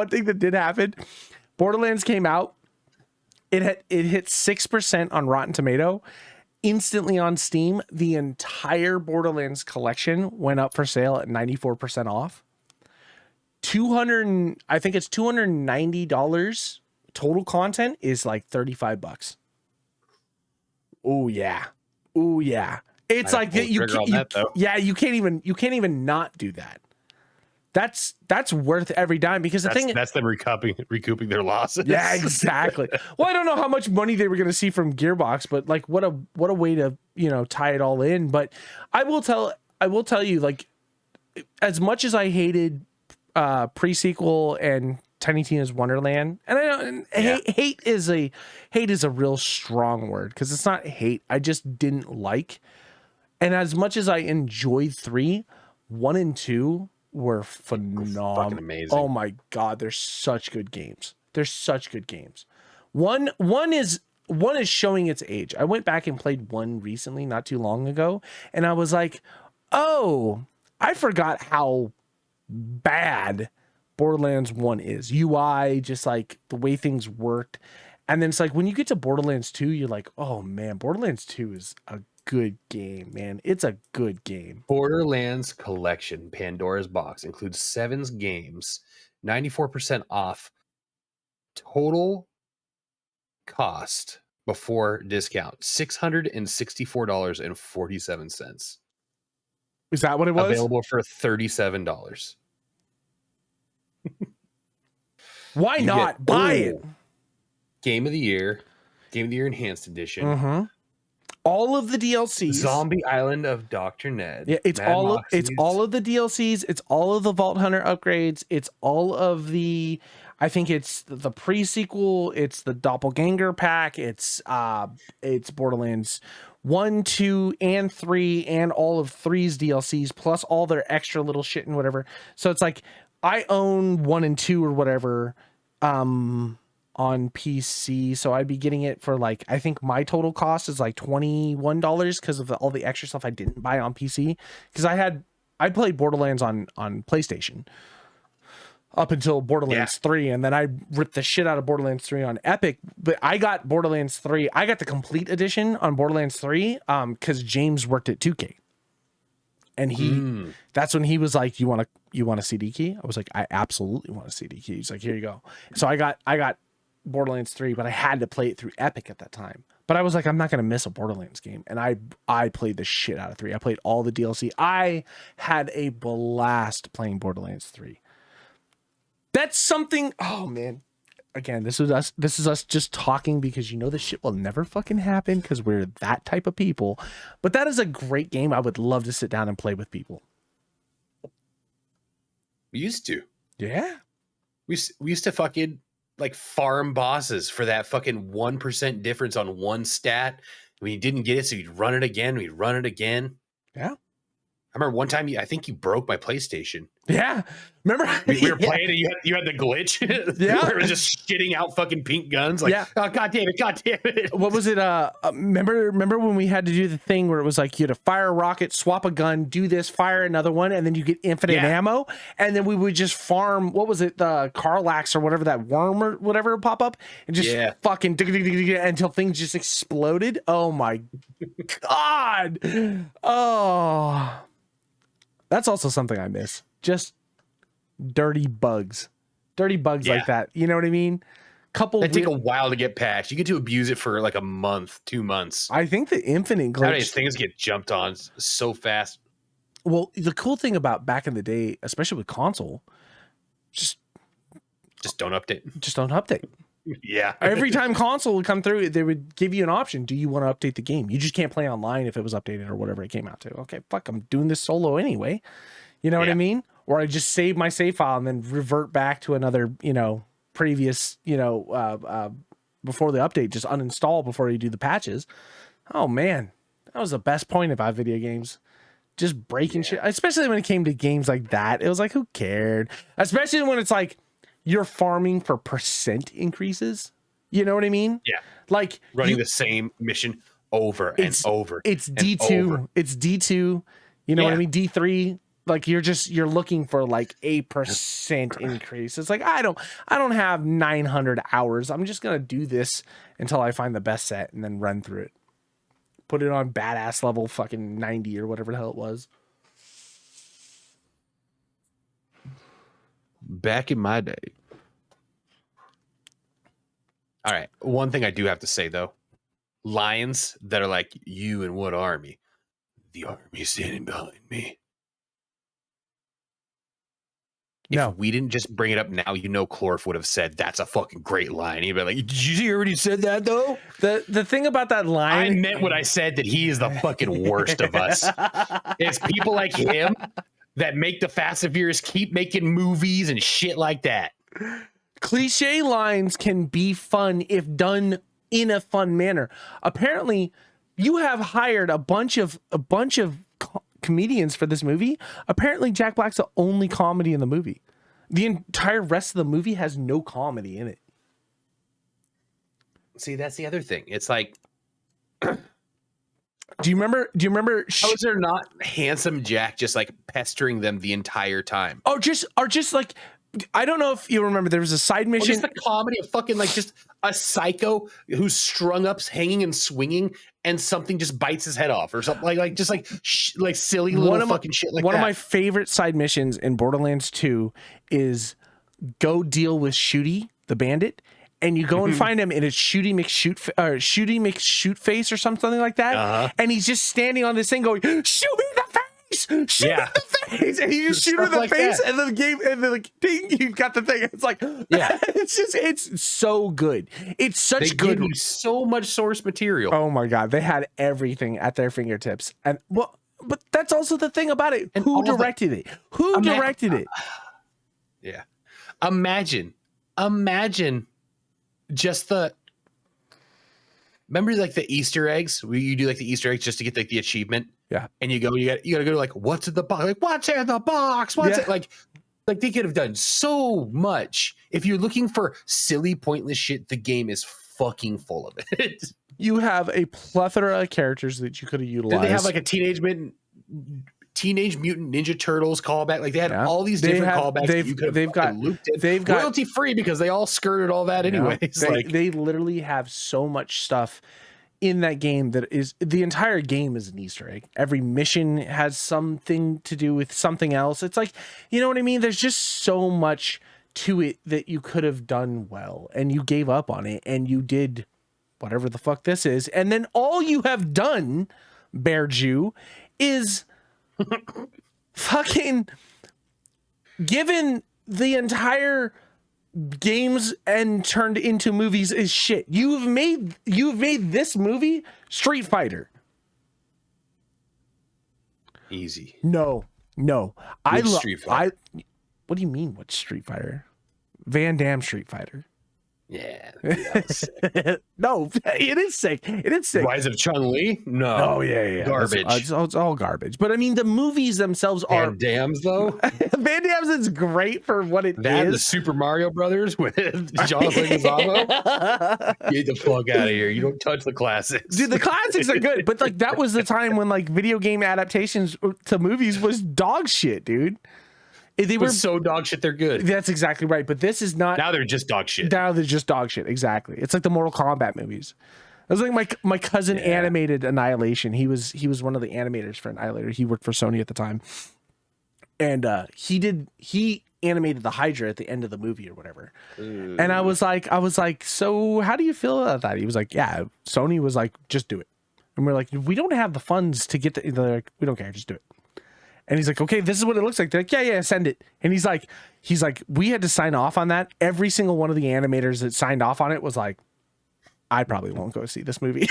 thing that did happen, Borderlands came out. It hit 6% on Rotten Tomato. Instantly on Steam, the entire Borderlands collection went up for sale at 94% off. I think it's $290 total content is like $35. Oh yeah. It's like you can't even not do that. That's worth every dime because that's them recouping their losses. Yeah, exactly. Well, I don't know how much money they were going to see from Gearbox, but like what a way to, tie it all in. But I will tell you, like, as much as I hated pre-sequel and Tiny Tina's Wonderland, and I don't hate is a real strong word because it's not hate. I just didn't like. And as much as I enjoyed 3, 1 and 2 were phenomenal. Fucking amazing. Oh my god, they're such good games. One is showing its age. I went back and played 1 recently, not too long ago, and I was like, oh, I forgot how bad Borderlands 1 is. UI, just like the way things worked. And then it's like when you get to Borderlands 2, you're like, oh man, Borderlands 2 is a good game, man. It's a good game. Borderlands Collection Pandora's Box includes 7 games, 94% off total cost before discount, $664.47. Is that what it was? Available for $37. Why not buy it? Game of the Year Enhanced Edition. Mm-hmm. All of the DLCs. Zombie Island of Dr. Ned. Yeah, it's all of the DLCs. It's all of the Vault Hunter upgrades. It's all of the, I think it's the pre-sequel. It's the Doppelganger pack. It's Borderlands 1, 2, and 3, and all of 3's DLCs, plus all their extra little shit and whatever. So it's like, I own 1 and 2 or whatever on PC, so I'd be getting it for like, I think my total cost is like $21 because of all the extra stuff I didn't buy on PC, because I played Borderlands on PlayStation up until Borderlands 3, and then I ripped the shit out of Borderlands 3 on Epic. But I got Borderlands 3, I got the complete edition on Borderlands 3 because James worked at 2K. And that's when he was like, you want a CD key? I was like, I absolutely want a CD key. He's like, here you go. So I got Borderlands 3, but I had to play it through Epic at that time. But I was like, I'm not going to miss a Borderlands game. And I played the shit out of 3. I played all the DLC. I had a blast playing Borderlands 3. That's something, oh man. Again, this is us just talking because this shit will never fucking happen because we're that type of people. But that is a great game. I would love to sit down and play with people. We used to. Yeah. We used to fucking like farm bosses for that fucking 1% difference on one stat. When you didn't get it, so you'd run it again. Yeah. I remember one time I think you broke my PlayStation. Yeah. Remember? We were playing and you had the glitch. Yeah. Where it was just shitting out fucking pink guns. Like, oh, God damn it. What was it? Remember when we had to do the thing where it was like you had to fire a rocket, swap a gun, do this, fire another one, and then you get infinite ammo. And then we would just farm, what was it? The Carlax or whatever, that worm or whatever would pop up and just fucking until things just exploded. Oh my God. Oh, that's also something I miss. Just dirty bugs like that. You know what I mean? That take a while to get patched. You get to abuse it for like a month, 2 months. I think the infinite glitch. Nowadays things get jumped on so fast. Well, the cool thing about back in the day, especially with console, just don't update. Just don't update. Yeah. Every time console would come through, they would give you an option. Do you want to update the game? You just can't play online if it was updated or whatever it came out to. Okay, fuck, I'm doing this solo anyway. You know what I mean? Or I just save my save file and then revert back to another, previous, before the update, just uninstall before you do the patches. Oh man, that was the best point about video games. Just breaking shit, especially when it came to games like that. It was like, who cared? Especially when it's like, you're farming for percent increases. You know what I mean? Yeah. Like running the same mission over and over. It's D2. It's D2. You know what I mean? D3. Like you're looking for like a percent increase. It's like I don't have 900 hours. I'm just gonna do this until I find the best set and then run through it. Put it on badass level fucking 90 or whatever the hell it was. Back in my day. All right. One thing I do have to say though, lines that are like, you and what army? The army standing behind me. No. If we didn't just bring it up now, Clorf would have said that's a fucking great line. He'd be like, did you already said that though? The thing about that line, I meant what I said, that he is the fucking worst of us. It's people like him that make the Fast and Furious keep making movies and shit like that. Cliche lines can be fun if done in a fun manner. Apparently, you have hired a bunch of comedians for this movie. Apparently, Jack Black's the only comedy in the movie. The entire rest of the movie has no comedy in it. See, that's the other thing. It's like, do you remember? How is there not handsome Jack just like pestering them the entire time? Or just like, I don't know if you remember, there was a side mission. Just the comedy of fucking like just a psycho who's strung up, hanging and swinging, and something just bites his head off or something like silly little fucking shit like that. One of my favorite side missions in Borderlands 2 is go deal with Shooty, the bandit, and you go and find him, and it's Shooty McShootface or something like that, and he's just standing on this thing going, "Shoot me in the face! Shoot me in the face!" And you just shoot him in the face, and then the game, and then like, ding, you got the thing. It's like, it's so good. It's such good. Give you so much source material. Oh my god, they had everything at their fingertips, and but that's also the thing about it. And who directed it? Who directed it? Yeah, imagine just remember like the Easter eggs where you do like the Easter eggs just to get like the achievement. Yeah. And you gotta go to like, what's in the box? Like, what's in the box? What's it? Like they could have done so much. If you're looking for silly, pointless shit, the game is fucking full of it. You have a plethora of characters that you could have utilized. Did they have like a Teenage Mutant Ninja Turtles callback? Like they had all these different callbacks. They've got royalty free because they all skirted all that anyways. They literally have so much stuff in that game that is, the entire game is an Easter egg. Every mission has something to do with something else. It's like, you know what I mean? There's just so much to it that you could have done well, and you gave up on it, and you did whatever the fuck this is. And then all you have done, Bear Jew, is fucking given the entire games and turned into movies is shit. You've made this movie Street Fighter. Easy. No. I love Street Fighter. What do you mean what's Street Fighter? Van Damme Street Fighter. Yeah. No, it is sick. It is sick. Rise of Chun-Li? No. Oh, yeah. Garbage. It's all garbage. But I mean, the movies themselves are... Van Damme's, though? Van Damme's is great for what it is. And the Super Mario Brothers with Jonathan Leguizamo? Get the fuck out of here. You don't touch the classics. Dude, the classics are good. But like that was the time when like video game adaptations to movies was dog shit, dude. They were so dog shit they're good. That's exactly right. But this is not. Now they're just dog shit. Now they're just dog shit. Exactly. It's like the Mortal Kombat movies. It was like my cousin animated Annihilation. He was one of the animators for Annihilator. He worked for Sony at the time, and he animated the Hydra at the end of the movie or whatever. And I was like, so how do you feel about that? He was like, yeah. Sony was like, just do it. And we're like, we don't have the funds to get the. They're like, we don't care, just do it. And he's like, okay, this is what it looks like. They're like, yeah, send it. And he's like, we had to sign off on that. Every single one of the animators that signed off on it was like, I probably won't go see this movie.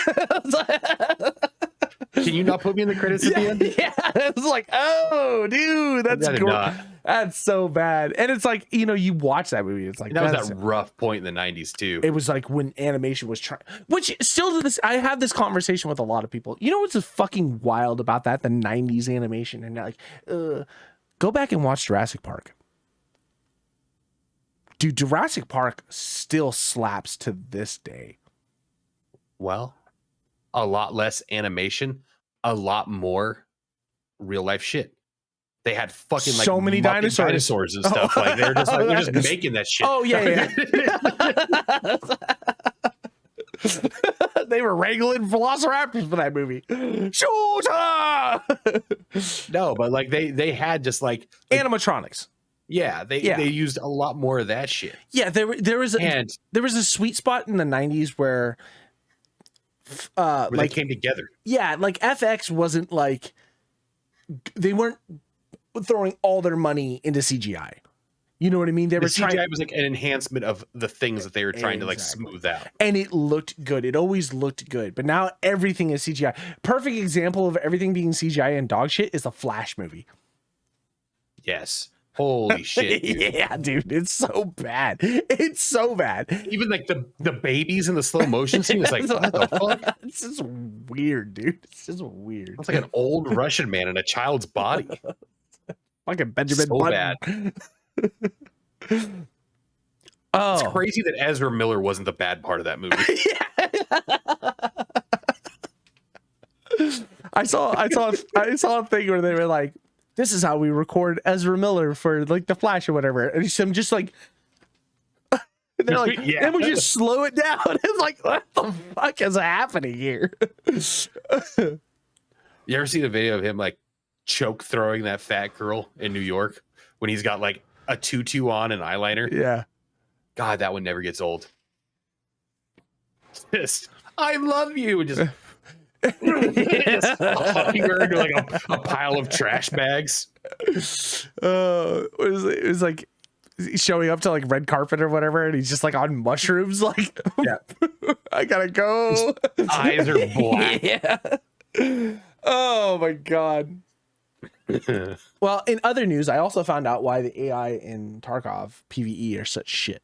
Can you not put me in the credits at the end? Yeah, it's like, oh, dude, that's great. That's so bad. And it's like, you watch that movie. It's like that was that rough point in the 90s too. It was like when animation was trying, which still to this, I have this conversation with a lot of people. You know what's fucking wild about that? The 90s animation, and like, go back and watch Jurassic Park. dude, Jurassic Park still slaps to this day. Well, a lot less animation, a lot more real life shit. They had fucking like so many dinosaurs and stuff. Like they're just making that shit. Oh yeah. They were wrangling velociraptors for that movie. Shooter! No, but like they had just like animatronics. Yeah, they used a lot more of that shit. Yeah, there was a sweet spot in the 90s where like they came together. Yeah, like FX wasn't like they weren't throwing all their money into CGI. You know what I mean? They were CGI was like an enhancement of the things that they were trying to like smooth out. And it looked good. It always looked good. But now everything is CGI. Perfect example of everything being CGI and dog shit is the Flash movie. Yes. Holy shit. Dude. Yeah, dude. It's so bad. It's so bad. Even like the babies in the slow motion scene is like, what the fuck? It's just weird, dude. It's just weird. It's like an old Russian man in a child's body. Fucking Benjamin so bad. Oh, it's crazy that Ezra Miller wasn't the bad part of that movie. I saw a thing where they were like, this is how we record Ezra Miller for like the Flash or whatever, and I'm just like, they're like, then we just slow it down. It's like, what the fuck is happening here? You ever seen a video of him like choke throwing that fat girl in New York when he's got like a tutu on and eyeliner? Yeah. God, that one never gets old. Just, I love you. And just hucking her into like a pile of trash bags. It was like showing up to like red carpet or whatever, and he's just like on mushrooms. Like, yeah. I gotta go. His eyes are black. Yeah. Oh my god. Well, in other news, I also found out why the AI in Tarkov PvE are such shit.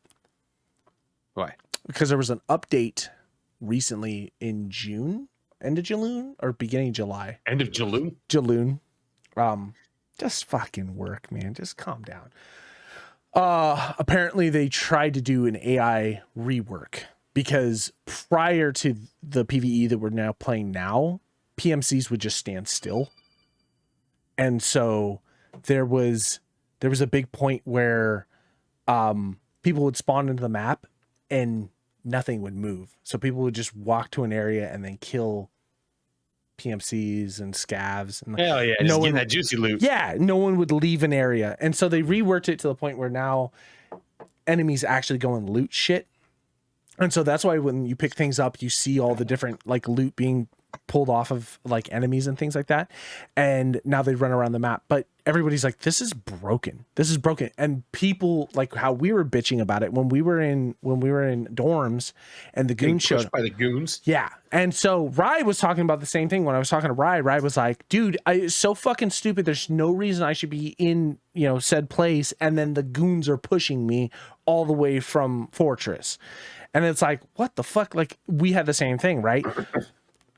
Why? Because there was an update recently in June, end of June or beginning of July. End of June? June. Just fucking work, man. Just calm down. Apparently they tried to do an AI rework because prior to the PvE that we're now playing now, PMCs would just stand still. And so there was a big point where people would spawn into the map and nothing would move. So people would just walk to an area and then kill PMCs and scavs. And hell yeah, no one that juicy loot. Yeah, no one would leave an area. And so they reworked it to the point where now enemies actually go and loot shit. And so that's why when you pick things up, you see all the different like loot being pulled off of like enemies and things like that. And now they run around the map, but everybody's like, this is broken. This is broken. And people like how we were bitching about it when we were in dorms and the goons showed up. By the goons. Yeah. And so Rye was talking about the same thing. When I was talking to Rye was like, dude, it's so fucking stupid. There's no reason I should be in, said place. And then the goons are pushing me all the way from Fortress. And it's like, what the fuck? Like we had the same thing, right?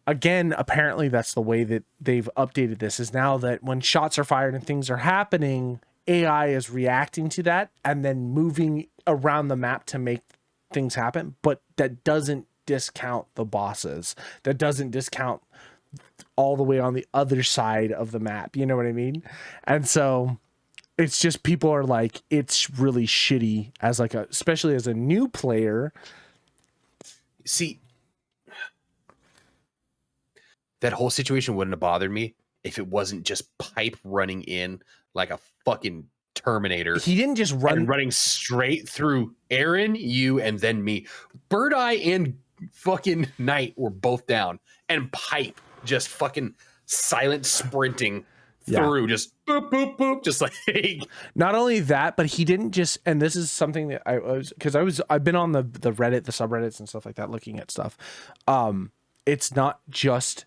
Again, apparently that's the way that they've updated this is now that when shots are fired and things are happening, AI is reacting to that and then moving around the map to make things happen. But that doesn't discount the bosses. That doesn't discount all the way on the other side of the map. You know what I mean? And so it's just people are like, it's really shitty as like especially as a new player. See, that whole situation wouldn't have bothered me if it wasn't just Pipe running in like a fucking Terminator. He didn't just running straight through Aaron, you, and then me. Bird Eye and fucking Knight were both down, and Pipe just fucking silent sprinting through, just boop boop boop, just like. Not only that, but he didn't just. And this is something that I've been on the Reddit, the subreddits, and stuff like that, looking at stuff. It's not just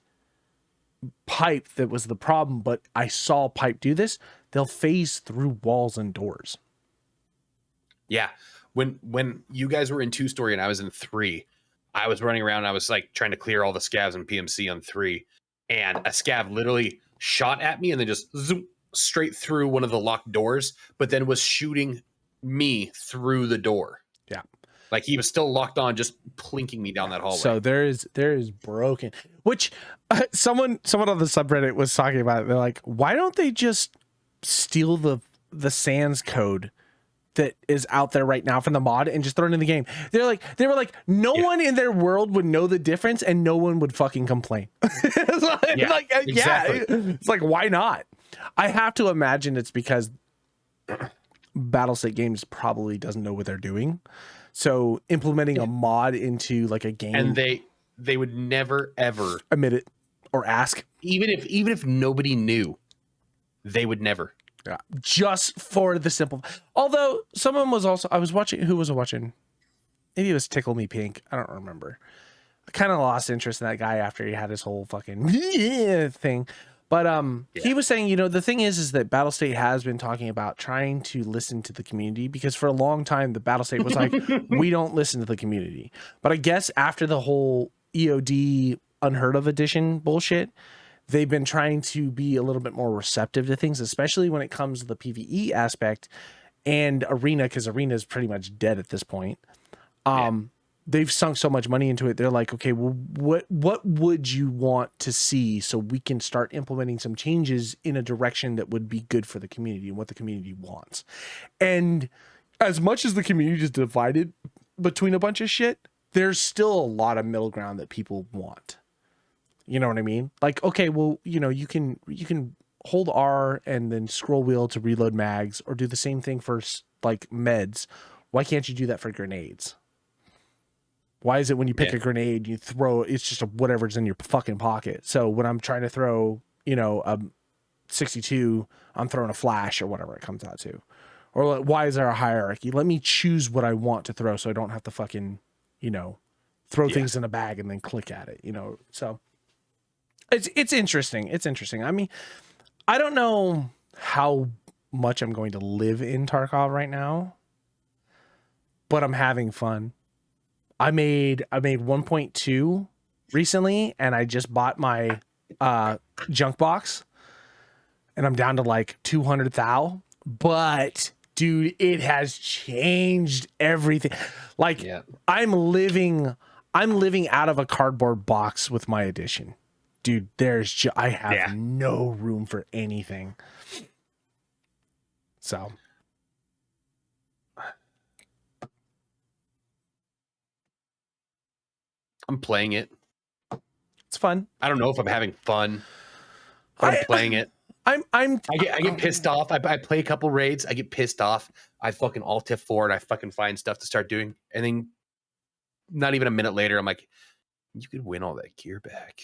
Pipe that was the problem, but I saw Pipe do this. They'll phase through walls and doors. Yeah, when you guys were in 2-story and I was in 3, I was running around. I was like trying to clear all the scavs in PMC on 3, and a scav literally shot at me and then just zoom straight through one of the locked doors, but then was shooting me through the door. Yeah. Like he was still locked on, just plinking me down that hallway. So there is broken, which someone on the subreddit was talking about it. They're like, why don't they just steal the sans code that is out there right now from the mod and just throw it in the game? They were like, no one in their world would know the difference and no one would fucking complain. It's like, why not? I have to imagine it's because Battlestate Games probably doesn't know what they're doing. So implementing a mod into like a game, and they would never ever admit it or ask, even if nobody knew, they would never. Yeah, just for the simple. Although someone was also, I was watching. Who was I watching? Maybe it was Tickle Me Pink. I don't remember. I kind of lost interest in that guy after he had his whole fucking thing. But he was saying, the thing is that Battlestate has been talking about trying to listen to the community, because for a long time the Battlestate was like, we don't listen to the community. But I guess after the whole EOD Unheard of edition bullshit, they've been trying to be a little bit more receptive to things, especially when it comes to the PvE aspect and Arena, because Arena is pretty much dead at this point. They've sunk so much money into it. They're like, okay, well, what would you want to see so we can start implementing some changes in a direction that would be good for the community and what the community wants. And as much as the community is divided between a bunch of shit, there's still a lot of middle ground that people want. You know what I mean? Like, okay, well, you can hold R and then scroll wheel to reload mags, or do the same thing for like meds. Why can't you do that for grenades? Why is it when you pick a grenade, you throw, it's just whatever's in your fucking pocket? So when I'm trying to throw, a 62, I'm throwing a flash or whatever it comes out to. Or why is there a hierarchy? Let me choose what I want to throw so I don't have to fucking, throw things in a bag and then click at it, So it's interesting. It's interesting. I mean, I don't know how much I'm going to live in Tarkov right now, but I'm having fun. I made 1.2 recently, and I just bought my junk box, and I'm down to like 200 thou. But dude, it has changed everything. Like I'm living out of a cardboard box with my edition, dude. I have no room for anything. So. I'm playing it. It's fun. I don't know if I'm having fun, but I'm playing it. I get pissed off. I play a couple raids. I get pissed off. I fucking alt F4 and I fucking find stuff to start doing. And then not even a minute later, I'm like, you could win all that gear back.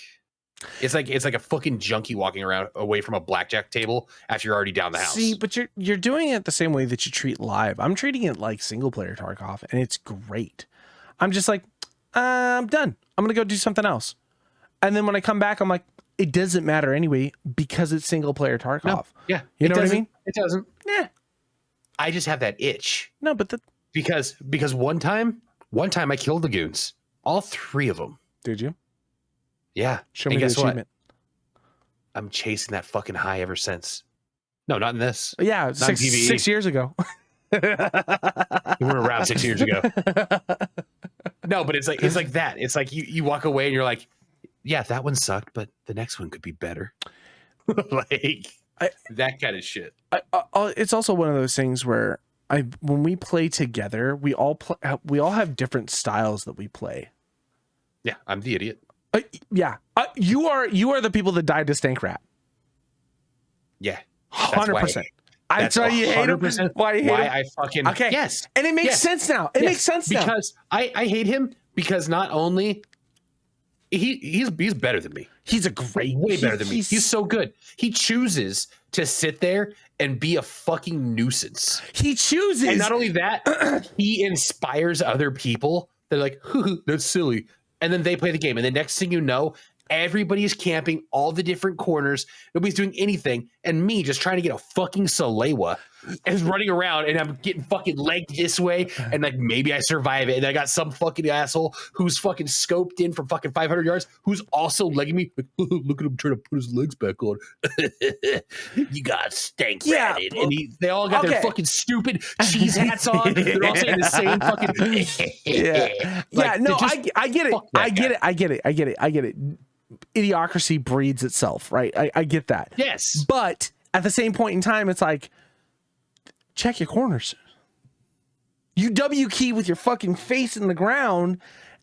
It's like a fucking junkie walking around away from a blackjack table after you're already down the house. See, but you're doing it the same way that you treat live. I'm treating it like single player Tarkov, and it's great. I'm just like, I'm done. I'm going to go do something else. And then when I come back, I'm like, it doesn't matter anyway because it's single player Tarkov. No, yeah. You know what I mean? It doesn't. Yeah. I just have that itch. No, but because one time I killed the goons. All 3 of them. Did you? Yeah. Show me the achievement. What? I'm chasing that fucking high ever since. No, not in this. Yeah, 6 years ago. We were around 6 years ago. No, but it's like that. It's like you walk away and you're like, yeah, that one sucked, but the next one could be better. That kind of shit. It's also one of those things where when we play together, we all have different styles that we play. Yeah, I'm the idiot. You are the people that died to Stank Rat. Yeah, 100%. That's why you hate him. Why you hate him? I fucking yes, and it makes sense now. It makes sense now because I hate him because not only he's better than me. He's way better than me. He's so good. He chooses to sit there and be a fucking nuisance. He chooses, and not only that, he inspires other people. They're like, that's silly, and then they play the game, and the next thing you know, everybody's camping all the different corners. Nobody's doing anything. and me just trying to get a fucking Salewa is running around, and I'm getting fucking legged this way, and like maybe I survive it, and I got some fucking asshole who's fucking scoped in from fucking 500 yards who's also legging me. Like, look at him trying to put his legs back on. You got stank ratted, and they all got their fucking stupid cheese hats on. They're all saying the same fucking. Like, no, I get it. I get it. Idiocracy breeds itself, right? I get that. Yes, but at the same point in time, it's like, check your corners. You W key with your fucking face in the ground,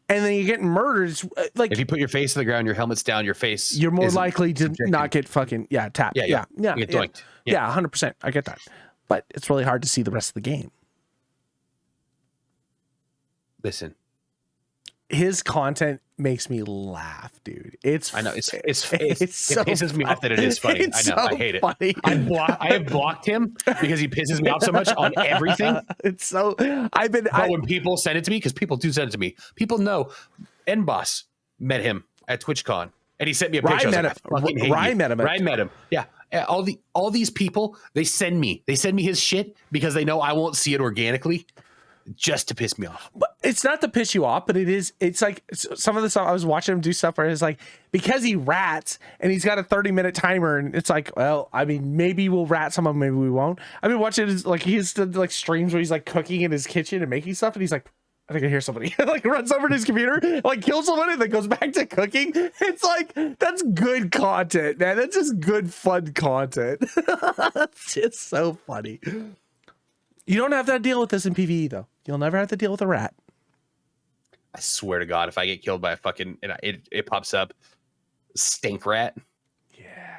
and then you're getting murdered. It's like, if you put your face in the ground, your helmet's down, your face, you're more likely to not get fucking tapped. Yeah. You get doinked. Yeah, 100%. I get that, but it's really hard to see the rest of the game. Listen, his content makes me laugh, dude. I know it so pisses me off that it is funny. I know, I hate it. I have blocked him because he pisses me off so much on everything. It's so when people send it to me, because people do send it to me, people know. NBoss met him at TwitchCon, and he sent me a picture. Ryan met him. Yeah. All these people, they send me his shit because they know I won't see it organically, just to piss me off. But it's not to piss you off, but it's like some of the stuff I was watching him do stuff where it's like, because he rats and he's got a 30-minute timer, and it's like, well, I mean, maybe we'll rat some of them, maybe we won't. I've been watching his, like, he's like streams where he's like cooking in his kitchen and making stuff, and he's like, I think I hear somebody. Like, runs over to his computer, like kills somebody, and then goes back to cooking. It's like, that's good content, man. That's just good, fun content. It's just so funny. You don't have to deal with this in PvE, though. You'll never have to deal with a rat. I swear to God, if I get killed by a fucking, and it pops up, stink rat. Yeah.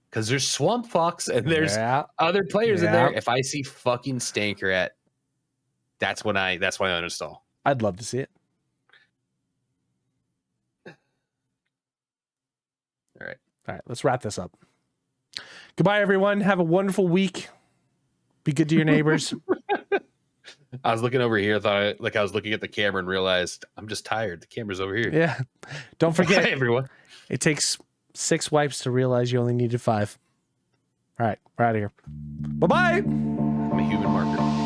Because there's swamp fox and there's other players in there. If I see fucking stink rat, that's when I uninstall. I'd love to see it. All right. Let's wrap this up. Goodbye, everyone. Have a wonderful week. Be good to your neighbors. I was looking over here. I was looking at the camera and realized I'm just tired. The camera's over here. Yeah. Don't forget, everyone. It takes 6 wipes to realize you only needed 5. All right. We're out of here. Bye-bye. I'm a human marker.